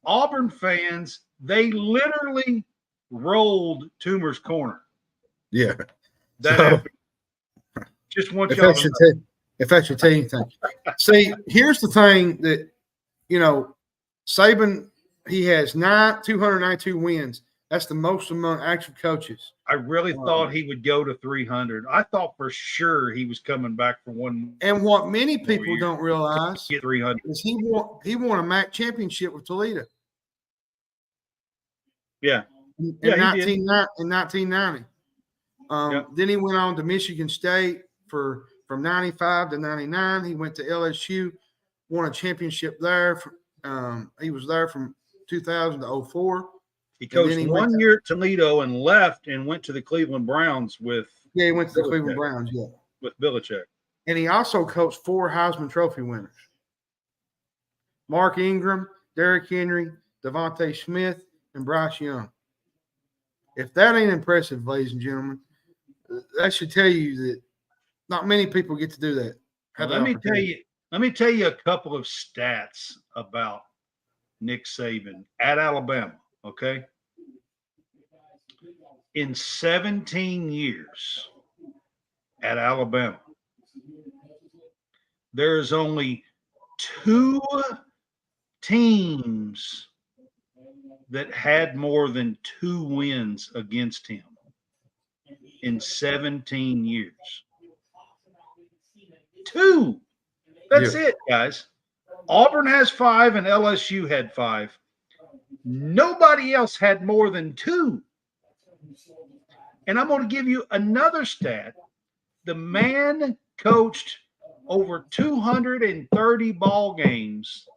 Auburn fans, they literally rolled Toomer's corner. Yeah. That happened. Just want y'all to know. If that's your team thing. See, here's the thing that, Saban, he has 292 wins. That's the most among active coaches. I really thought he would go to 300. I thought for sure he was coming back for one. And what many people don't realize get 300 is he won a MAC championship with Toledo. Yeah. In 1990. Then he went on to Michigan State from 95 to 99. He went to LSU, won a championship there. He was there from 2000 to 04. He coached 1 year at Toledo and left and went to the Cleveland Browns with. Yeah, he went to the Cleveland Browns, with Belichick. And he also coached 4 Heisman Trophy winners: Mark Ingram, Derrick Henry, Devontae Smith, and Bryce Young. If that ain't impressive, ladies and gentlemen, that should tell you that not many people get to do that. Let me tell you a couple of stats about Nick Saban at Alabama. Okay. In 17 years at Alabama, there's only 2 teams that had more than 2 wins against him in 17 years. 2. That's it, guys. Auburn has 5 and LSU had 5. Nobody else had more than 2. And I'm going to give you another stat. The man coached over 230 ball games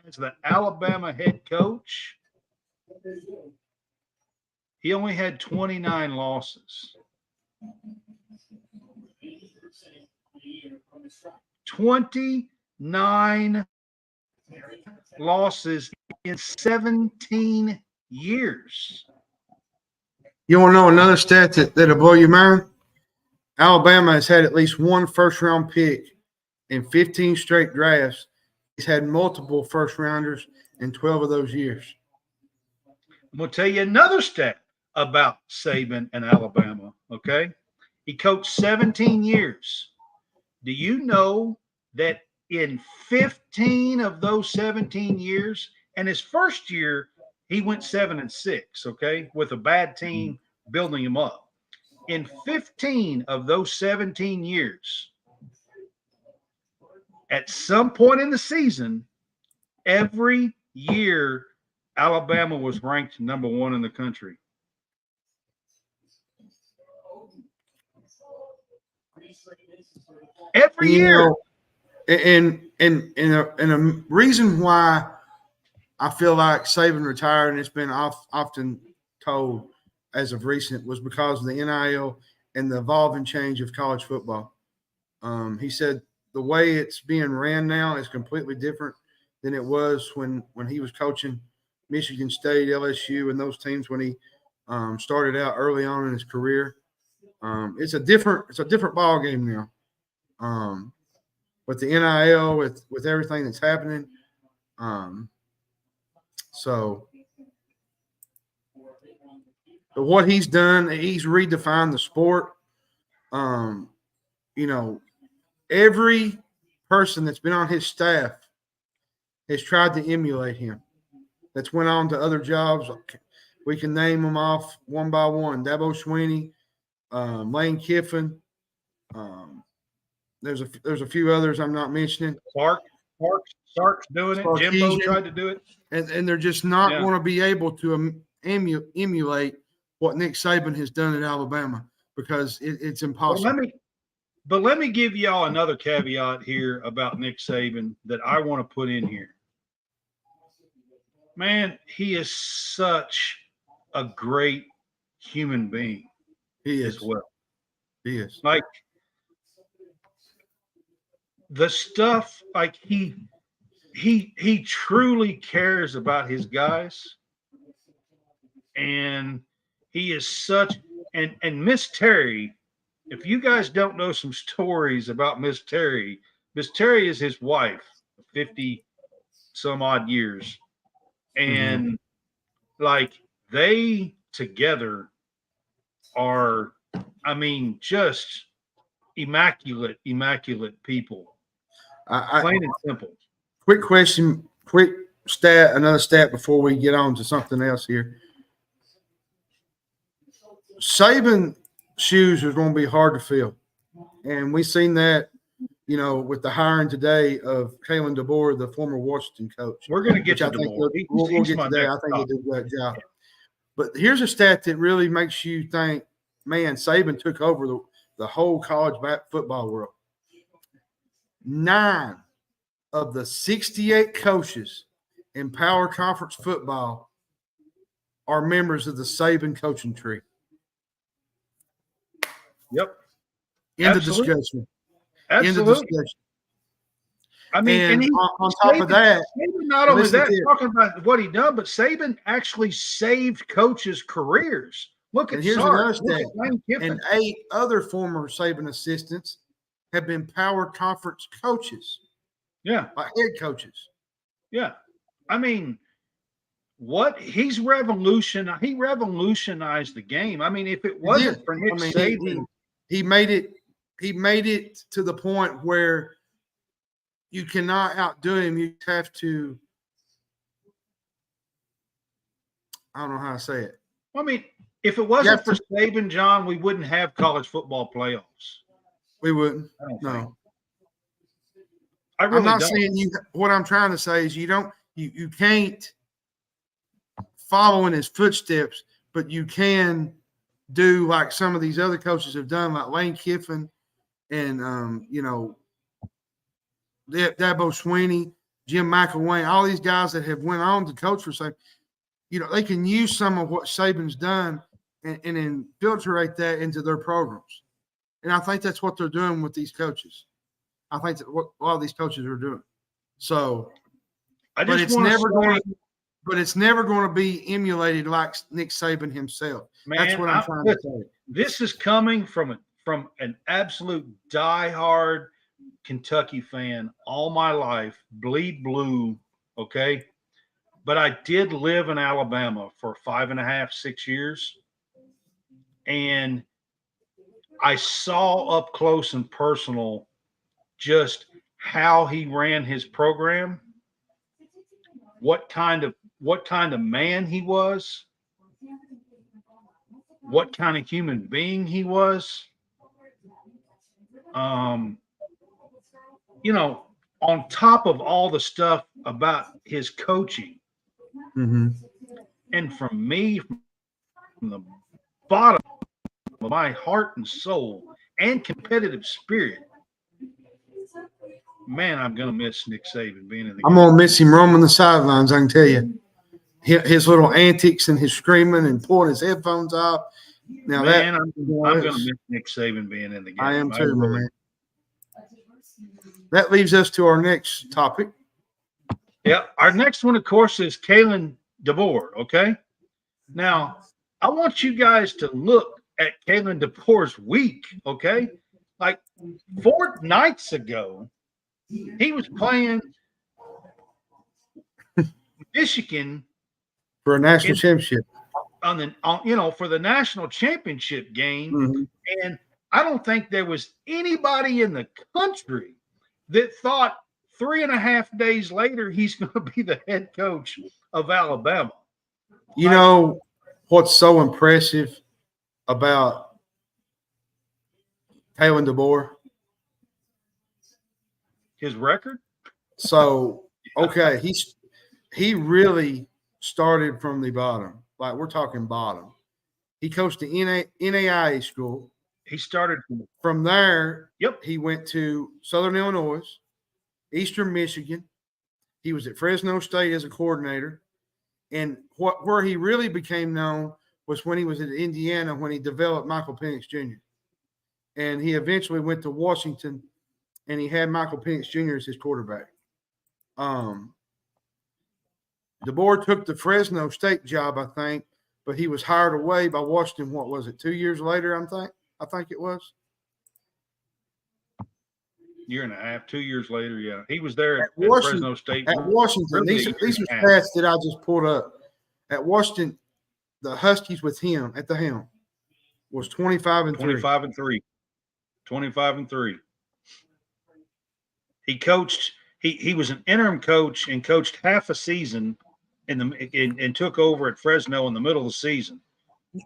as the Alabama head coach. He only had 29 losses. 29 losses in 17 years. You want to know another stat that'll blow your mind? Alabama has had at least 1 first-round pick in 15 straight drafts. He's had multiple first-rounders in 12 of those years. I'm going to tell you another stat about Saban and Alabama, okay? He coached 17 years. Do you know that in 15 of those 17 years, and his first year, he went 7-6, okay, with a bad team building him up. In 15 of those 17 years, at some point in the season, every year, Alabama was ranked number 1 in the country. Every year. And a reason why I feel like Saban retired, and it's been often told as of recent, was because of the NIL and the evolving change of college football. He said the way it's being ran now is completely different than it was when he was coaching Michigan State, LSU, and those teams when he started out early on in his career. It's a different ball game now. With the NIL, with everything that's happening. But what he's done, he's redefined the sport. Every person that's been on his staff has tried to emulate him. that's went on to other jobs. We can name them off one by one. Dabo Swinney, Lane Kiffin. There's a few others I'm not mentioning. Sark's doing it. Jimbo tried to do it. And they're just not going to be able to emulate what Nick Saban has done at Alabama because it's impossible. But let me give y'all another caveat here about Nick Saban that I want to put in here. Man, he is such a great human being. He is. As well. He is. Like the stuff, like he truly cares about his guys. And he is such and Miss Terry, if you guys don't know some stories about Miss Terry is his wife, 50 some odd years. And like they together are, I mean, just immaculate people. Plain and simple. Quick question, quick stat, another stat before we get on to something else here. Saban shoes are going to be hard to fill. And we've seen that, with the hiring today of Kalen Deboer, the former Washington coach. We're going to get to Deboer. We'll get to that. I think he did a great job. But here's a stat that really makes you think, man, Saban took over the whole college football world. 9 of the 68 coaches in Power Conference football are members of the Saban coaching tree. Yep. End of discussion. Absolutely. End of discussion. I mean, and on top of that, Saban not only that, talking about what he done, but Saban actually saved coaches' careers. Look at Sark. And 8 other former Saban assistants have been Power Conference coaches. Yeah. Like head coaches. Yeah. I mean, he revolutionized the game. I mean, if it wasn't for Nick Saban, he made it to the point where you cannot outdo him. You have to, I don't know how to say it. I mean, if it wasn't for Saban, John, we wouldn't have college football playoffs. We wouldn't. No. I'm not saying you. What I'm trying to say is you can't follow in his footsteps, but you can do like some of these other coaches have done, like Lane Kiffin and Dabo Swinney, Jim McElwain, all these guys that have went on to coach for Saban. They can use some of what Saban's done and infiltrate that into their programs. And I think that's what they're doing with these coaches. I think that's what a lot of these coaches are doing. So, but it's never going to be emulated like Nick Saban himself. Man, that's what I'm trying to say. This is coming from an absolute diehard Kentucky fan all my life, bleed blue, okay? But I did live in Alabama for 5.5, 6 years. And I saw up close and personal just how he ran his program, what kind of man he was, what kind of human being he was. On top of all the stuff about his coaching. Mm-hmm. And from me, from the bottom of my heart and soul and competitive spirit, man, I'm going to miss Nick Saban being in the game. I'm going to miss him roaming the sidelines, I can tell you. His little antics and his screaming and pulling his headphones off. Now, man, I'm going to miss Nick Saban being in the game. I am too, my man. That leaves us to our next topic. Yeah, our next one, of course, is Kalen Deboer, okay? Now, I want you guys to look at Kalen Deboer's week, okay? Like 4 nights ago, he was playing Michigan for a national championship. For the national championship game. Mm-hmm. And I don't think there was anybody in the country that thought 3.5 days later, he's going to be the head coach of Alabama. You know what's so impressive about Kalen Deboer? His record? So, okay, he really started from the bottom. Like, we're talking bottom. He coached the NAIA school. He started from there. Yep. He went to Southern Illinois, Eastern Michigan. He was at Fresno State as a coordinator. And where he really became known was when he was at Indiana, when he developed Michael Penix Jr. And he eventually went to Washington, and he had Michael Penix Jr. as his quarterback. DeBoer took the Fresno State job, I think, but he was hired away by Washington. What was it? 2 years later, I think it was. Year and a half, 2 years later, yeah. He was there at Fresno State. At Washington, these are stats that I just pulled up. At Washington, the Huskies with him at the helm was 25-3. 25-3. 25-3. He coached. He was an interim coach and coached half a season and took over at Fresno in the middle of the season.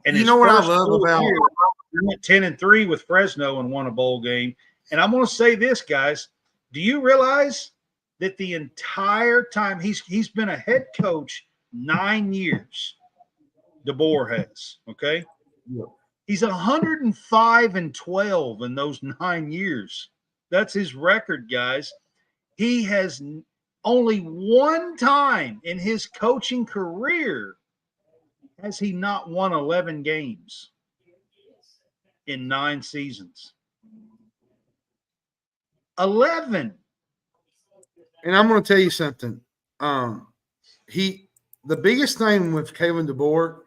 And you know what I love about he went 10-3 with Fresno and won a bowl game. And I'm going to say this, guys. Do you realize that the entire time he's been a head coach 9 years? DeBoer has, okay? Yeah. He's 105-12 in those 9 years. That's his record, guys. He has only one time in his coaching career has he not won 11 games in 9 seasons. 11. And I'm going to tell you something. The biggest thing with Kalen DeBoer,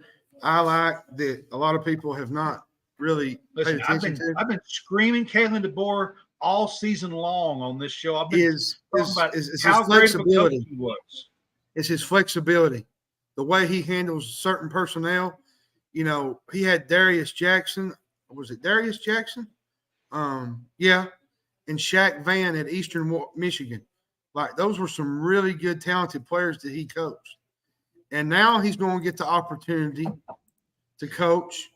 I like that a lot of people have not really paid attention to. I've been screaming Kalen DeBoer all season long on this show. I've been is his how great of a coach flexibility. he was. It's his flexibility, the way he handles certain personnel. You know, he had Darius Jackson. Was it Darius Jackson? Yeah. And Shaq Van at Eastern Michigan. Like, those were some really good, talented players that he coached. And now he's going to get the opportunity to coach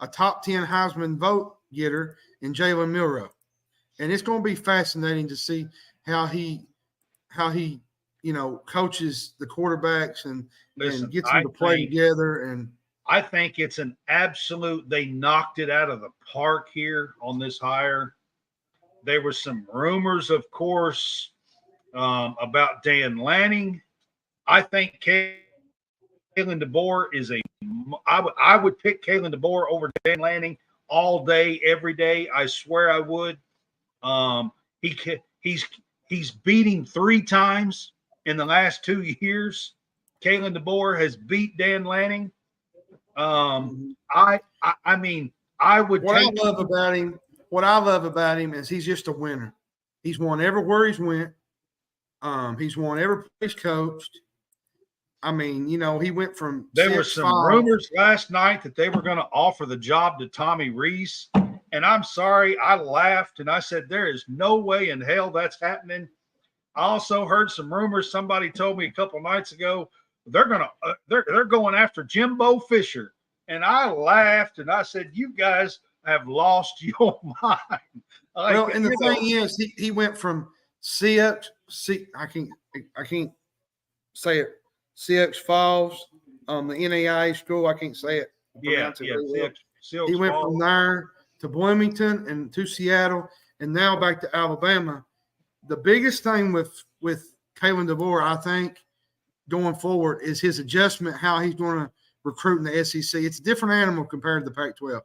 a top 10 Heisman vote getter in Jalen Milroe. And it's going to be fascinating to see how he coaches the quarterbacks and gets them to play together. And I think it's an absolute – they knocked it out of the park here on this hire. There were some rumors, of course, about Dan Lanning. I think Kalen DeBoer is I would pick Kalen DeBoer over Dan Lanning all day, every day. I swear I would. He's beaten 3 times in the last 2 years. Kalen DeBoer has beat Dan Lanning. I mean, I would. What I love about him is he's just a winner. He's won everywhere he's went. He's won every place coached. I mean, you know, he went from – There were some rumors last night that they were going to offer the job to Tommy Rees. And I'm sorry, I laughed and I said, there is no way in hell that's happening. I also heard some rumors. Somebody told me a couple of nights ago they're going after Jimbo Fisher. And I laughed and I said, you guys have lost your mind. And the thing is, he went from I can't say it. Sioux Falls, the NAIA school. I can't say it. He went from there to Bloomington and to Seattle, and now back to Alabama. The biggest thing with Kalen DeBoer, I think, going forward is his adjustment, how he's going to recruit in the SEC. It's a different animal compared to the Pac-12.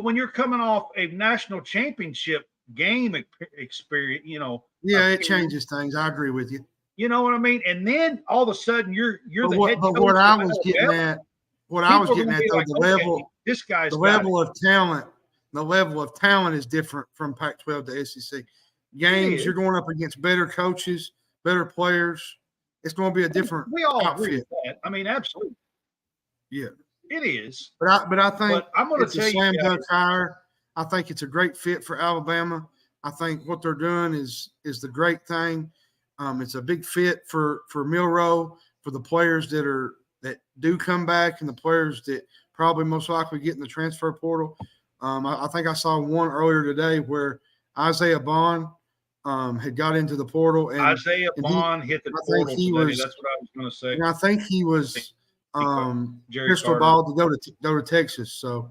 When you're coming off a national championship game experience, you know. Yeah, it changes things. I agree with you. You know what I mean? And then all of a sudden you're the head coach. But what I was getting at, the level of talent is different from Pac-12 to SEC. Games, you're going up against better coaches, better players. It's going to be a different We all outfit. agree with that. I mean, absolutely. Yeah. It is. But I think I'm going to tell a slam dunk hire. I think it's a great fit for Alabama. I think what they're doing is the great thing. It's a big fit for Milroe, for the players that do come back and the players that probably most likely get in the transfer portal. I think I saw one earlier today where Isaiah Bond had got into the portal. And Isaiah Bond hit the portal today. That's what I was going to say. And I think he was crystal ball to go to Texas. So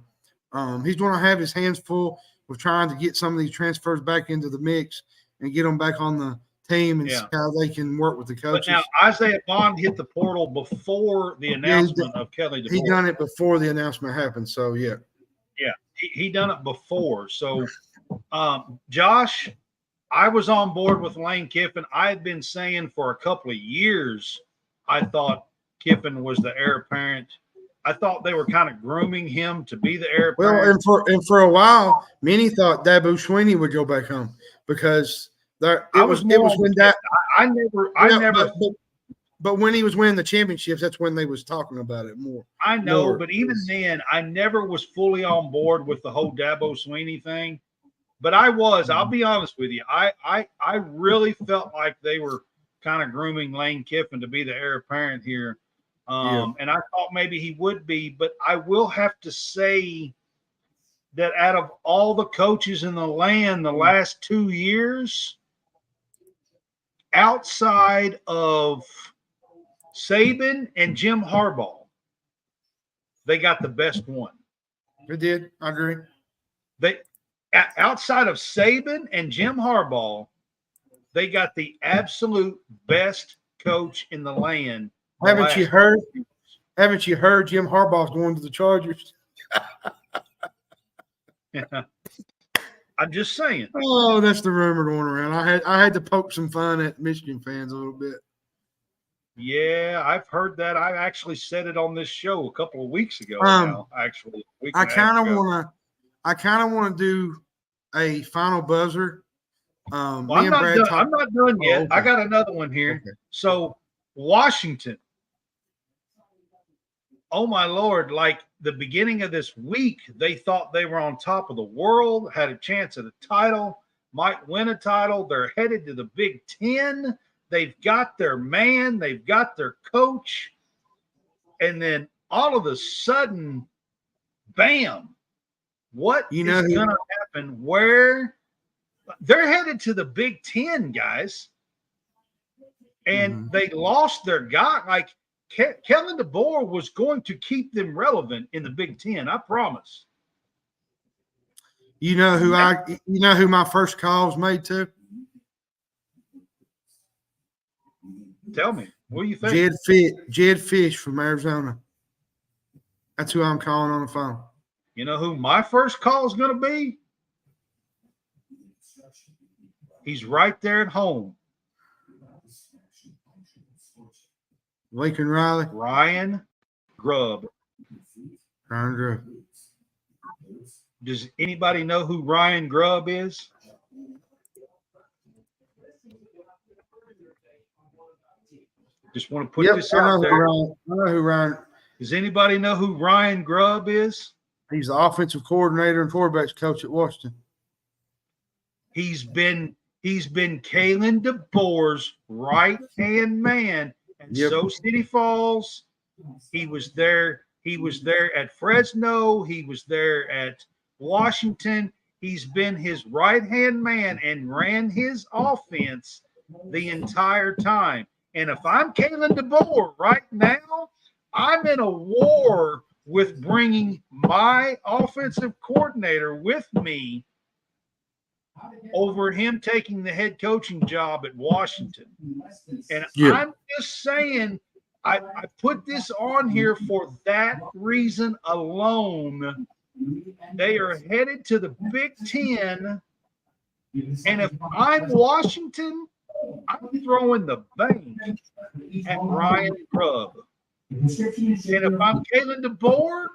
he's going to have his hands full with trying to get some of these transfers back into the mix and get them back on the team and see how they can work with the coaches. But now Isaiah Bond hit the portal before the announcement of Kalen Deboer. He done it before the announcement happened. So yeah, he done it before. So Josh, I was on board with Lane Kiffin. I had been saying for a couple of years I thought Kiffin was the heir apparent. I thought they were kind of grooming him to be the heir apparent. Well, and for a while, many thought Dabo Swinney would go back home because But when he was winning the championships, that's when they was talking about it more. I know, but even then, I never was fully on board with the whole Dabo Swinney thing. But I'll be honest with you. I really felt like they were kind of grooming Lane Kiffin to be the heir apparent here. And I thought maybe he would be, but I will have to say that out of all the coaches in the land the last 2 years, outside of Saban and Jim Harbaugh, they got the best one. They did. I agree. Outside of Saban and Jim Harbaugh, they got the absolute best coach in the land. Haven't you heard Jim Harbaugh's going to the Chargers? I'm just saying. Oh, that's the rumor going around. I had to poke some fun at Michigan fans a little bit. Yeah, I've heard that. I actually said it on this show a couple of weeks ago. I kind of want to do a final buzzer. I'm not done yet. Okay. I got another one here. Okay. So Washington. Oh my Lord! Like the beginning of this week, they thought they were on top of the world, had a chance at a title, might win a title. They're headed to the Big Ten. They've got their man, they've got their coach, and then all of a sudden, bam! What is going to happen? Where they're headed to the Big Ten, guys, and they lost their guy. Like Kalen Deboer was going to keep them relevant in the Big Ten. I promise. You know who my first call was made to? Tell me. What do you think? Jed Fish from Arizona. That's who I'm calling on the phone. You know who my first call is going to be? He's right there at home. Lincoln Riley. Ryan Grubb. Ryan Grubb. Does anybody know who Ryan Grubb is? Just want to put this out there. I know who Ryan. Does anybody know who Ryan Grubb is? He's the offensive coordinator and quarterbacks coach at Washington. He's been Kalen Deboer's right-hand man at Sioux City Falls. He was there at Fresno. He was there at Washington. He's been his right-hand man and ran his offense the entire time. And if I'm Kalen Deboer right now, I'm in a war with bringing my offensive coordinator with me over him taking the head coaching job at Washington. And I'm just saying, I put this on here for that reason alone. They are headed to the Big Ten. And if I'm Washington, I'm throwing the bank at Ryan Grubb. And if I'm Kalen Deboer,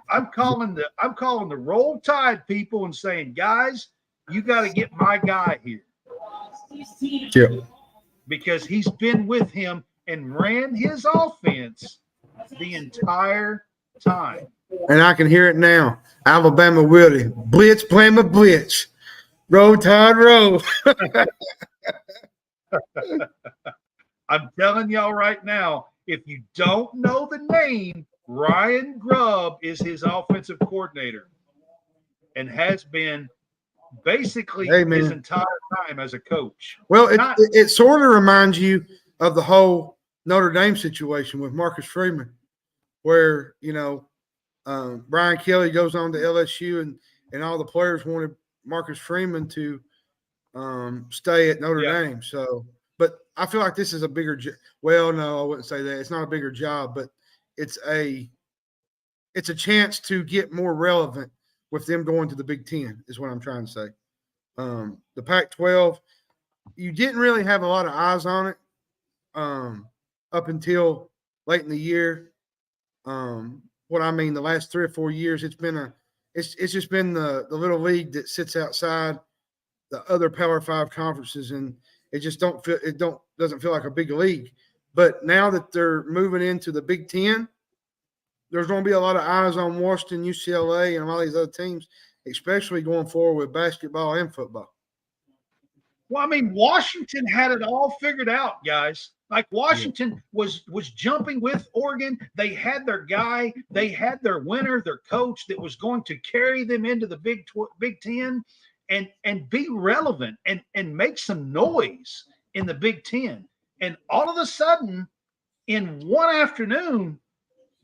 I'm calling the Roll Tide people and saying, guys, you got to get my guy here. Yeah. Because he's been with him and ran his offense the entire time. And I can hear it now. Alabama Willie. Blitz, blame a blitz. Roll Tide, roll. I'm telling y'all right now, if you don't know the name, Ryan Grubb is his offensive coordinator and has been basically Hey, his man. entire time as a coach. Well, it sort of reminds you of the whole Notre Dame situation with Marcus Freeman, where, Brian Kelly goes on to LSU and all the players wanted Marcus Freeman to stay at Notre Dame. So, but I feel like this is a bigger well, no, I wouldn't say that. It's not a bigger job, but it's a chance to get more relevant with them going to the Big Ten is what I'm trying to say. The Pac-12, you didn't really have a lot of eyes on it up until late in the year. What I mean, the last 3 or 4 years, it's just been the little league that sits outside the other Power 5 conferences, and it just doesn't feel like a big league. But now that they're moving into the Big Ten, there's going to be a lot of eyes on Washington, UCLA, and all these other teams, especially going forward with basketball and football. Well, I mean, Washington had it all figured out, guys. Like Washington was jumping with Oregon. They had their guy. They had their winner, their coach that was going to carry them into the Big Ten and be relevant and make some noise in the Big Ten. And all of a sudden, in one afternoon,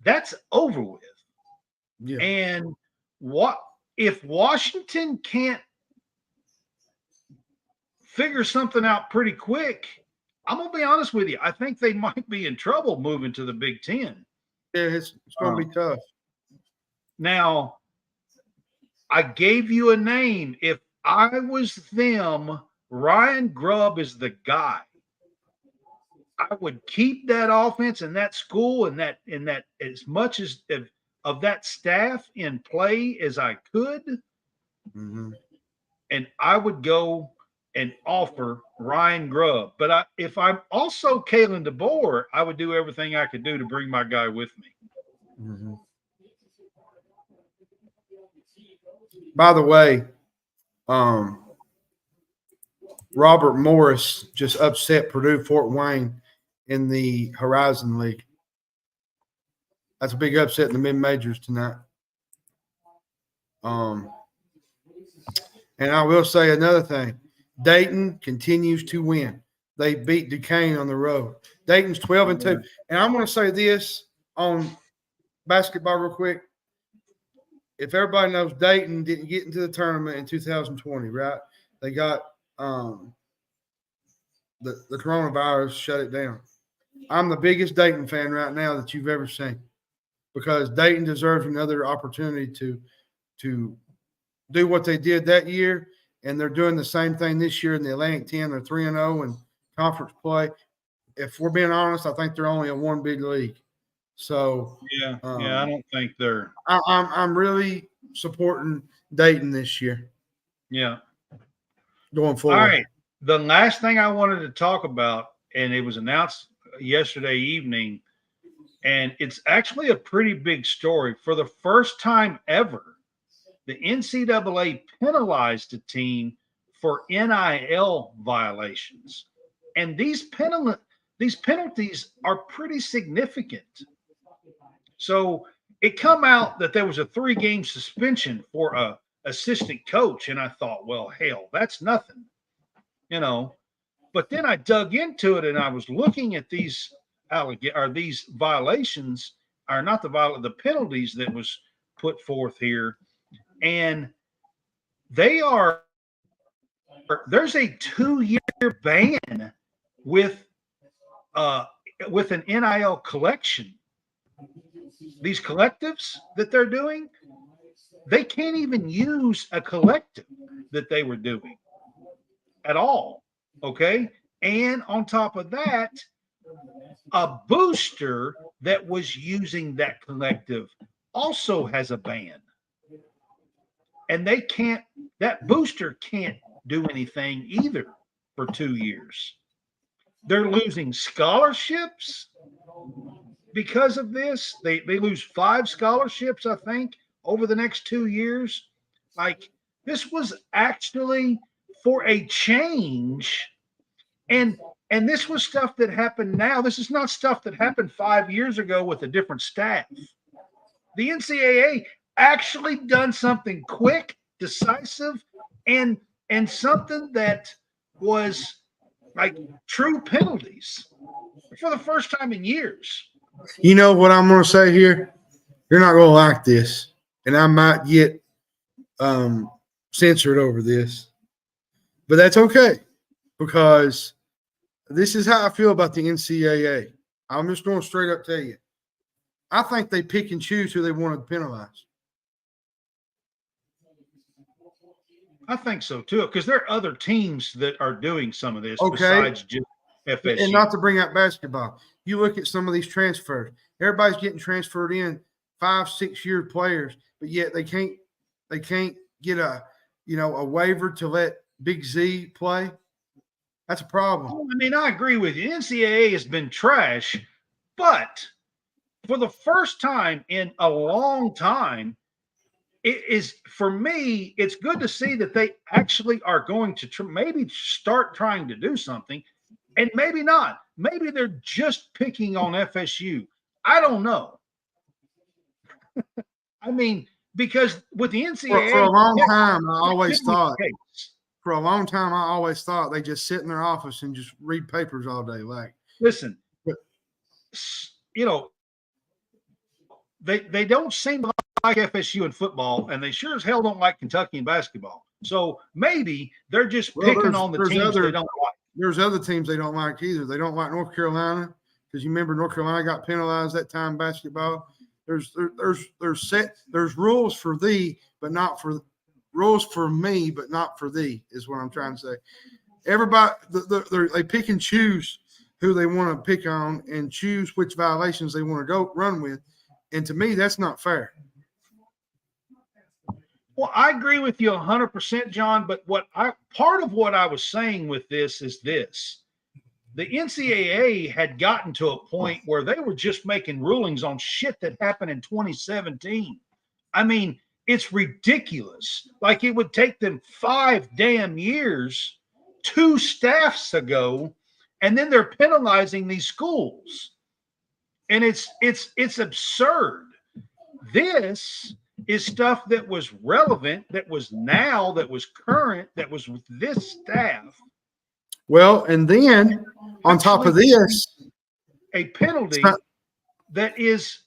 that's over with. Yeah. And what if Washington can't figure something out pretty quick? I'm gonna be honest with you. I think they might be in trouble moving to the Big Ten. Yeah, it's going to be tough. Now, I gave you a name. If I was them, Ryan Grubb is the guy. I would keep that offense and that school and that as much as of that staff in play as I could, and I would go and offer Ryan Grubb. But if I'm also Kalen Deboer, I would do everything I could do to bring my guy with me. By the way, Robert Morris just upset Purdue Fort Wayne in the Horizon League. That's a big upset in the mid-majors tonight. And I will say another thing. Dayton continues to win. They beat Duquesne on the road. Dayton's 12-2. And I'm going to say this on basketball real quick. If everybody knows, Dayton didn't get into the tournament in 2020, right? They got the coronavirus shut it down. I'm the biggest Dayton fan right now that you've ever seen because Dayton deserves another opportunity to do what they did that year, and they're doing the same thing this year in the Atlantic 10. They're 3-0 in conference play. If we're being honest, I think they're only a one big league. So I don't think they're. I'm really supporting Dayton this year. Yeah, going forward. All right. The last thing I wanted to talk about, and it was announced yesterday evening, and it's actually a pretty big story. For the first time ever, the NCAA penalized a team for NIL violations, and these penalties are pretty significant. So it come out that there was a 3-game suspension for a assistant coach, and I thought, well, hell, that's nothing, But then I dug into it, and I was looking at these violations, are not the penalties that was put forth here, and there's a 2-year ban with an NIL collection. These collectives that they're doing, they can't even use a collective that they were doing at all. Okay. And on top of that, a booster that was using that collective also has a ban. And that booster can't do anything either for 2 years. They're losing scholarships because of this. They lose 5 scholarships, I think, over the next 2 years. Like, this was actually for a change. And this was stuff that happened now. This is not stuff that happened 5 years ago with a different staff. The NCAA actually done something quick, decisive, and something that was like true penalties for the first time in years. You know what I'm going to say here? You're not going to like this, and I might get censored over this, but that's okay because this is how I feel about the NCAA. I'm just going to straight up tell you. I think they pick and choose who they want to penalize. I think so too, because there are other teams that are doing some of this besides just FSU. And not to bring up basketball, you look at some of these transfers. Everybody's getting transferred in 5-6 year players, but yet they can't get a waiver to let Big Z play. That's a problem. I mean, I agree with you. NCAA has been trash, but for the first time in a long time, it is, for me, it's good to see that they actually are going to maybe start trying to do something, and maybe not. Maybe they're just picking on FSU. I don't know. I mean, because with the NCAA, for a long time, I always thought they just sit in their office and just read papers all day. Like, listen, they don't seem to like FSU in football, and they sure as hell don't like Kentucky in basketball. So maybe they're just picking on the teams they don't like. There's other teams they don't like either. They don't like North Carolina because you remember North Carolina got penalized that time in basketball. There's rules for thee, but not for rules for me, but not for thee is what I'm trying to say. Everybody they pick and choose who they want to pick on and choose which violations they want to go run with. And to me, that's not fair. Well, I agree with you 100%, John. But part of what I was saying with this is this: the NCAA had gotten to a point where they were just making rulings on shit that happened in 2017. I mean, it's ridiculous. Like, it would take them 5 damn years, 2 staffs ago, and then they're penalizing these schools. And it's absurd. This is stuff that was relevant, that was now, that was current, that was with this staff. Well, and then on top of this, a penalty that is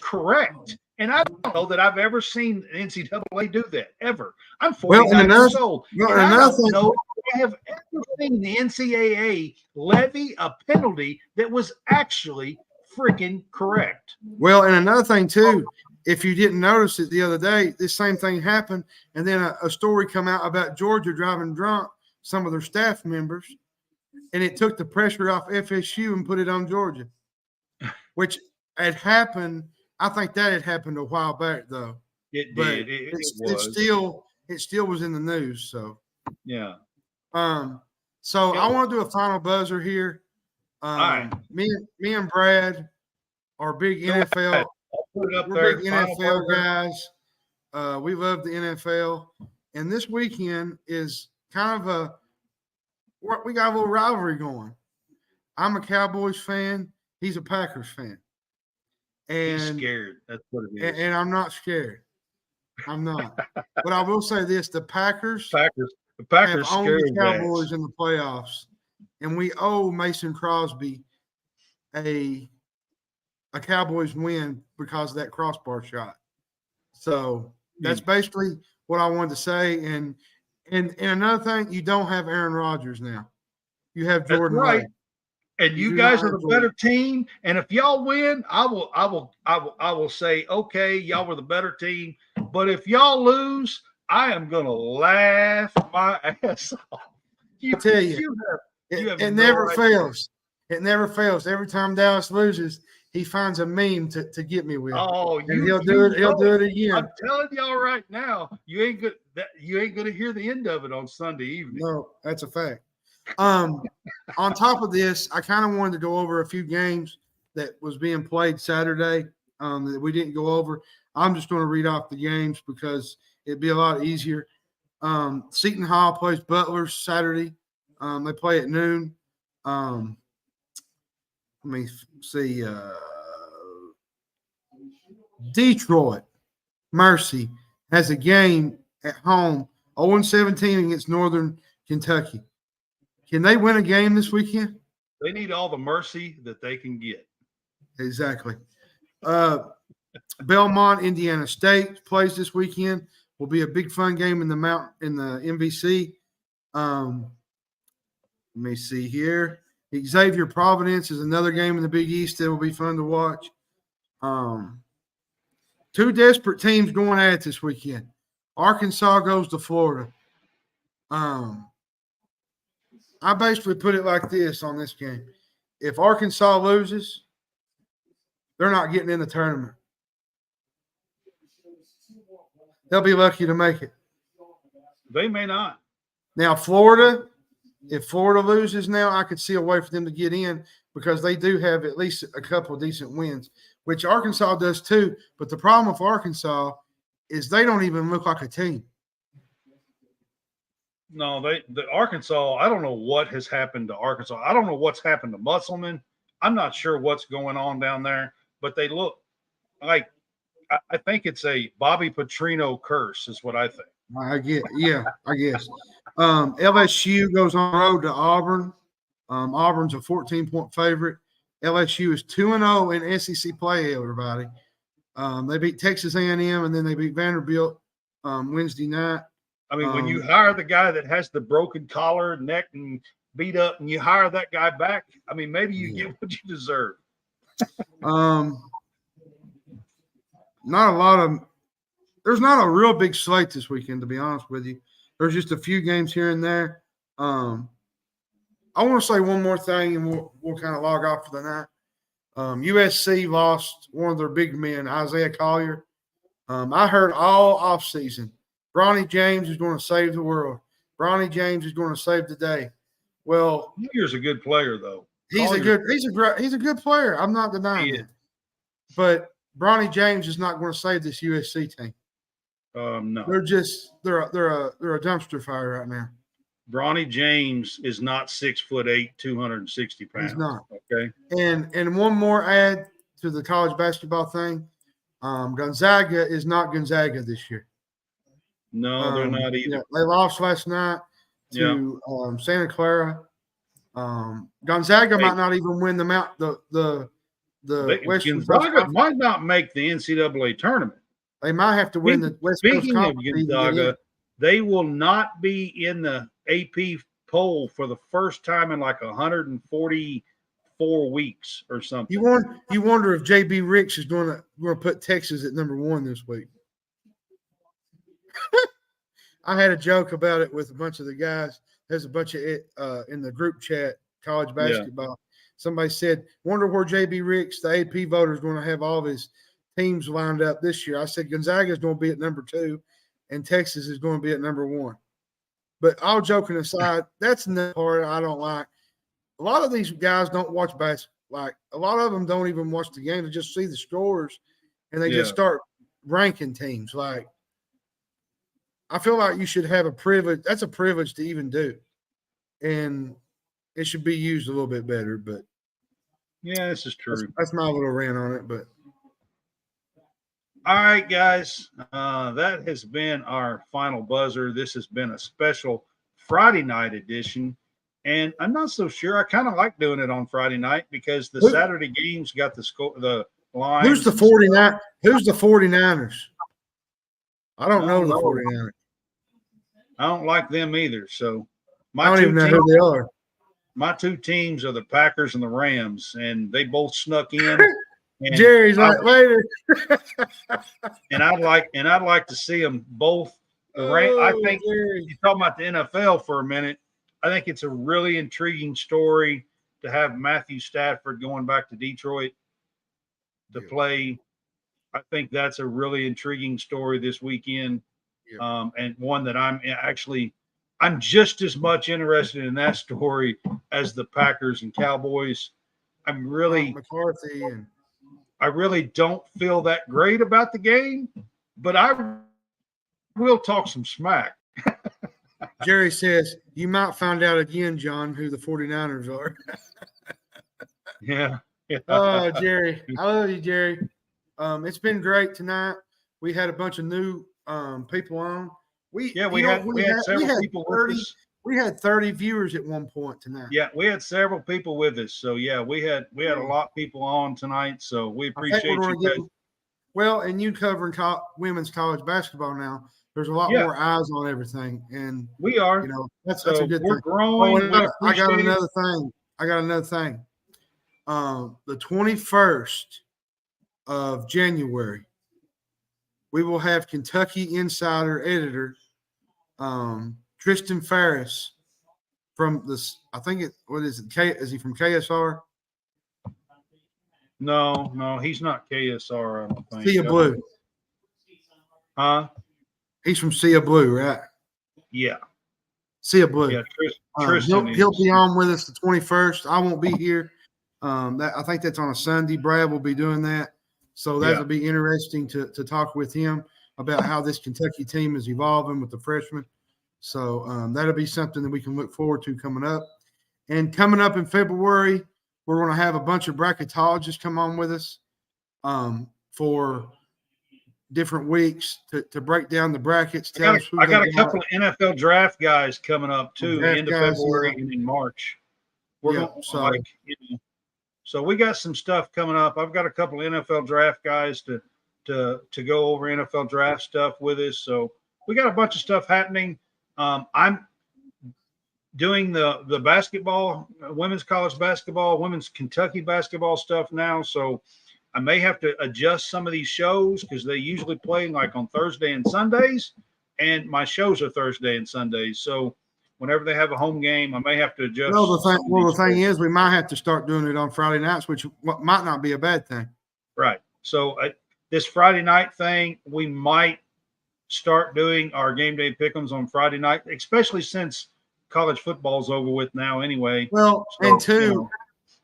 correct. And I don't know that I've ever seen NCAA do that, ever. I'm 49 years old. I don't know if I have ever seen the NCAA levy a penalty that was actually freaking correct. Well, and another thing too, if you didn't notice it the other day, this same thing happened, and then a story come out about Georgia driving drunk some of their staff members, and it took the pressure off FSU and put it on Georgia, which had happened. I think that had happened a while back, though. It did. It still was in the news. So yeah. So I want to do a final buzzer here. All right. Me and Brad are big NFL. We're big NFL guys. We love the NFL, and this weekend is kind of we got a little rivalry going. I'm a Cowboys fan. He's a Packers fan. And he's scared. That's what it is. And I'm not scared. I'm not. But I will say this: the Packers have owned the Cowboys in the playoffs, and we owe Mason Crosby a Cowboys win because of that crossbar shot. So that's basically what I wanted to say. And another thing, you don't have Aaron Rodgers now. You have Jordan Love. And you guys are the better team. And if y'all win, I will say, okay, y'all were the better team. But if y'all lose, I am gonna laugh my ass off. I tell you, it never fails. It never fails. Every time Dallas loses, he finds a meme to get me with. Oh, he'll do it. He'll do it again. I'm telling y'all right now, you ain't gonna hear the end of it on Sunday evening. No, that's a fact. On top of this, I kind of wanted to go over a few games that was being played Saturday that we didn't go over. I'm just going to read off the games because it'd be a lot easier. Seton Hall plays Butler Saturday. They play at noon. Let me see. Detroit Mercy has a game at home, 0-17 against Northern Kentucky. Can they win a game this weekend? They need all the mercy that they can get. Exactly. Belmont, Indiana State plays this weekend. Will be a big fun game in the MVC. Let me see here. Xavier Providence is another game in the Big East that will be fun to watch. Two desperate teams going at it this weekend. Arkansas goes to Florida. I basically put it like this on this game. If Arkansas loses, they're not getting in the tournament. They'll be lucky to make it. They may not. Now, Florida, if Florida loses now, I could see a way for them to get in because they do have at least a couple of decent wins, which Arkansas does too. But the problem with Arkansas is they don't even look like a team. No, the Arkansas, I don't know what has happened to Arkansas. I don't know what's happened to Musselman. I'm not sure what's going on down there, but they look like I think it's a Bobby Petrino curse is what I think. I guess. LSU goes on the road to Auburn. Auburn's a 14-point favorite. LSU is 2-0 in SEC play, everybody. They beat Texas A&M, and then they beat Vanderbilt Wednesday night. I mean, when you hire the guy that has the broken collar, neck, and beat up, and you hire that guy back, I mean, maybe you get what you deserve. There's not a real big slate this weekend, to be honest with you. There's just a few games here and there. I want to say one more thing, and we'll kind of log off for the night. USC lost one of their big men, Isaiah Collier. I heard all offseason, Bronny James is going to save the world. Bronny James is going to save the day. Well, Collier's a good player, though. He's a good player. I'm not denying it. But Bronny James is not going to save this USC team. No. They're a dumpster fire right now. Bronny James is not 6'8", 260 pounds. He's not. Okay. And one more add to the college basketball thing. Gonzaga is not Gonzaga this year. No, they're not either. Yeah, they lost last night to Santa Clara. Gonzaga might not even win the Western Gonzaga might not make the NCAA tournament. They might have to win the West Coast Speaking of Gonzaga, they will not be in the AP poll for the first time in like 144 weeks or something. You wonder if JB Ricks is going to put Texas at number 1 this week. I had a joke about it with a bunch of the guys. There's a bunch of it in the group chat, college basketball. Yeah. Somebody said, wonder where JB Ricks, the AP voter, is going to have all of his teams lined up this year. I said Gonzaga is going to be at number 2, and Texas is going to be at number 1. But all joking aside, that's the part I don't like. A lot of these guys don't watch basketball. Like, a lot of them don't even watch the game. They just see the scores, and they just start ranking teams. Like, I feel like you should have a privilege. That's a privilege to even do. And it should be used a little bit better. But yeah, this is true. That's my little rant on it. But all right, guys, that has been our final buzzer. This has been a special Friday night edition. And I'm not so sure. I kind of like doing it on Friday night because the Saturday games got the line. Who's the 49? Who's the 49ers? I don't know the 49ers. I don't like them either. So I don't even know who they are. My two teams are the Packers and the Rams, and they both snuck in. Jerry's like later. and I'd like to see them both. I think you're talking about the NFL for a minute. I think it's a really intriguing story to have Matthew Stafford going back to Detroit to play. I think that's a really intriguing story this weekend. And one that I'm just as much interested in that story as the Packers and Cowboys. I really don't feel that great about the game, but I will talk some smack. Jerry says, you might find out again, John, who the 49ers are. Yeah. Oh, Jerry. I love you, Jerry. It's been great tonight. We had a bunch of new people on. We had several people with us. We had 30 viewers at one point tonight. Yeah, we had several people with us. So yeah, we had a lot of people on tonight. So we appreciate you guys. Well, and you covering women's college basketball now. There's a lot more eyes on everything, and we are. That's a good we're thing. Growing. I got another thing. The 21st of January, we will have Kentucky Insider editor Tristan Ferris from this. I think is he from KSR? No, he's not KSR. I don't think. Sea Blue. Huh? He's from Sea Blue, right? Yeah. Sea Blue. Yeah, Tristan. He'll be on with us the 21st. I won't be here. I think that's on a Sunday. Brad will be doing that. So that'll be interesting to talk with him about how this Kentucky team is evolving with the freshmen. So that'll be something that we can look forward to coming up. And coming up in February, we're going to have a bunch of bracketologists come on with us for different weeks to break down the brackets. I got a couple of NFL draft guys coming up too, end of February and in March. So we got some stuff coming up. I've got a couple of NFL draft guys to go over NFL draft stuff with us. So we got a bunch of stuff happening. I'm doing the basketball, women's college basketball, women's Kentucky basketball stuff now. So I may have to adjust some of these shows because they usually play like on Thursday and Sundays, and my shows are Thursday and Sundays. So whenever they have a home game, I may have to adjust. The thing is, we might have to start doing it on Friday nights, which might not be a bad thing. Right. So this Friday night thing, we might start doing our game day pick'ems on Friday night, especially since college football's over with now anyway. Well,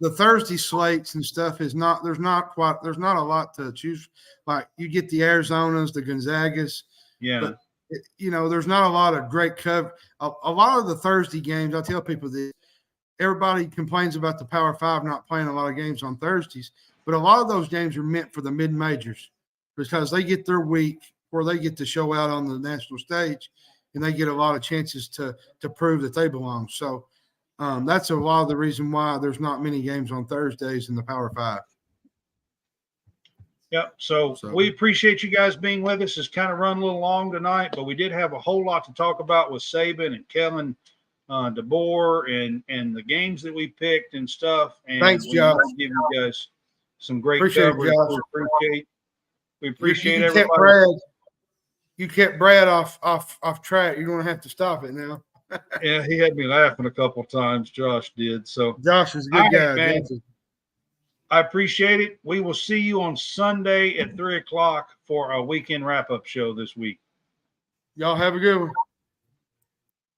the Thursday slates and stuff there's not a lot to choose. Like you get the Arizonas, the Gonzagas. Yeah. But, there's not a lot of great cover. A lot of the Thursday games, I tell people that everybody complains about the Power Five not playing a lot of games on Thursdays, but a lot of those games are meant for the mid-majors because they get their week where they get to show out on the national stage and they get a lot of chances to prove that they belong. So, that's a lot of the reason why there's not many games on Thursdays in the Power Five. Yep. So we appreciate you guys being with us. It's kind of run a little long tonight, but we did have a whole lot to talk about with Saban and Kalen Deboer and the games that we picked and stuff. And thanks, Josh. Give you guys some great coverage. We appreciate everybody. You kept Brad off track. You're going to have to stop it now. Yeah, he had me laughing a couple of times. Josh did. So Josh is a good guy. Man. I appreciate it. We will see you on Sunday at 3:00 for a weekend wrap-up show this week. Y'all have a good one.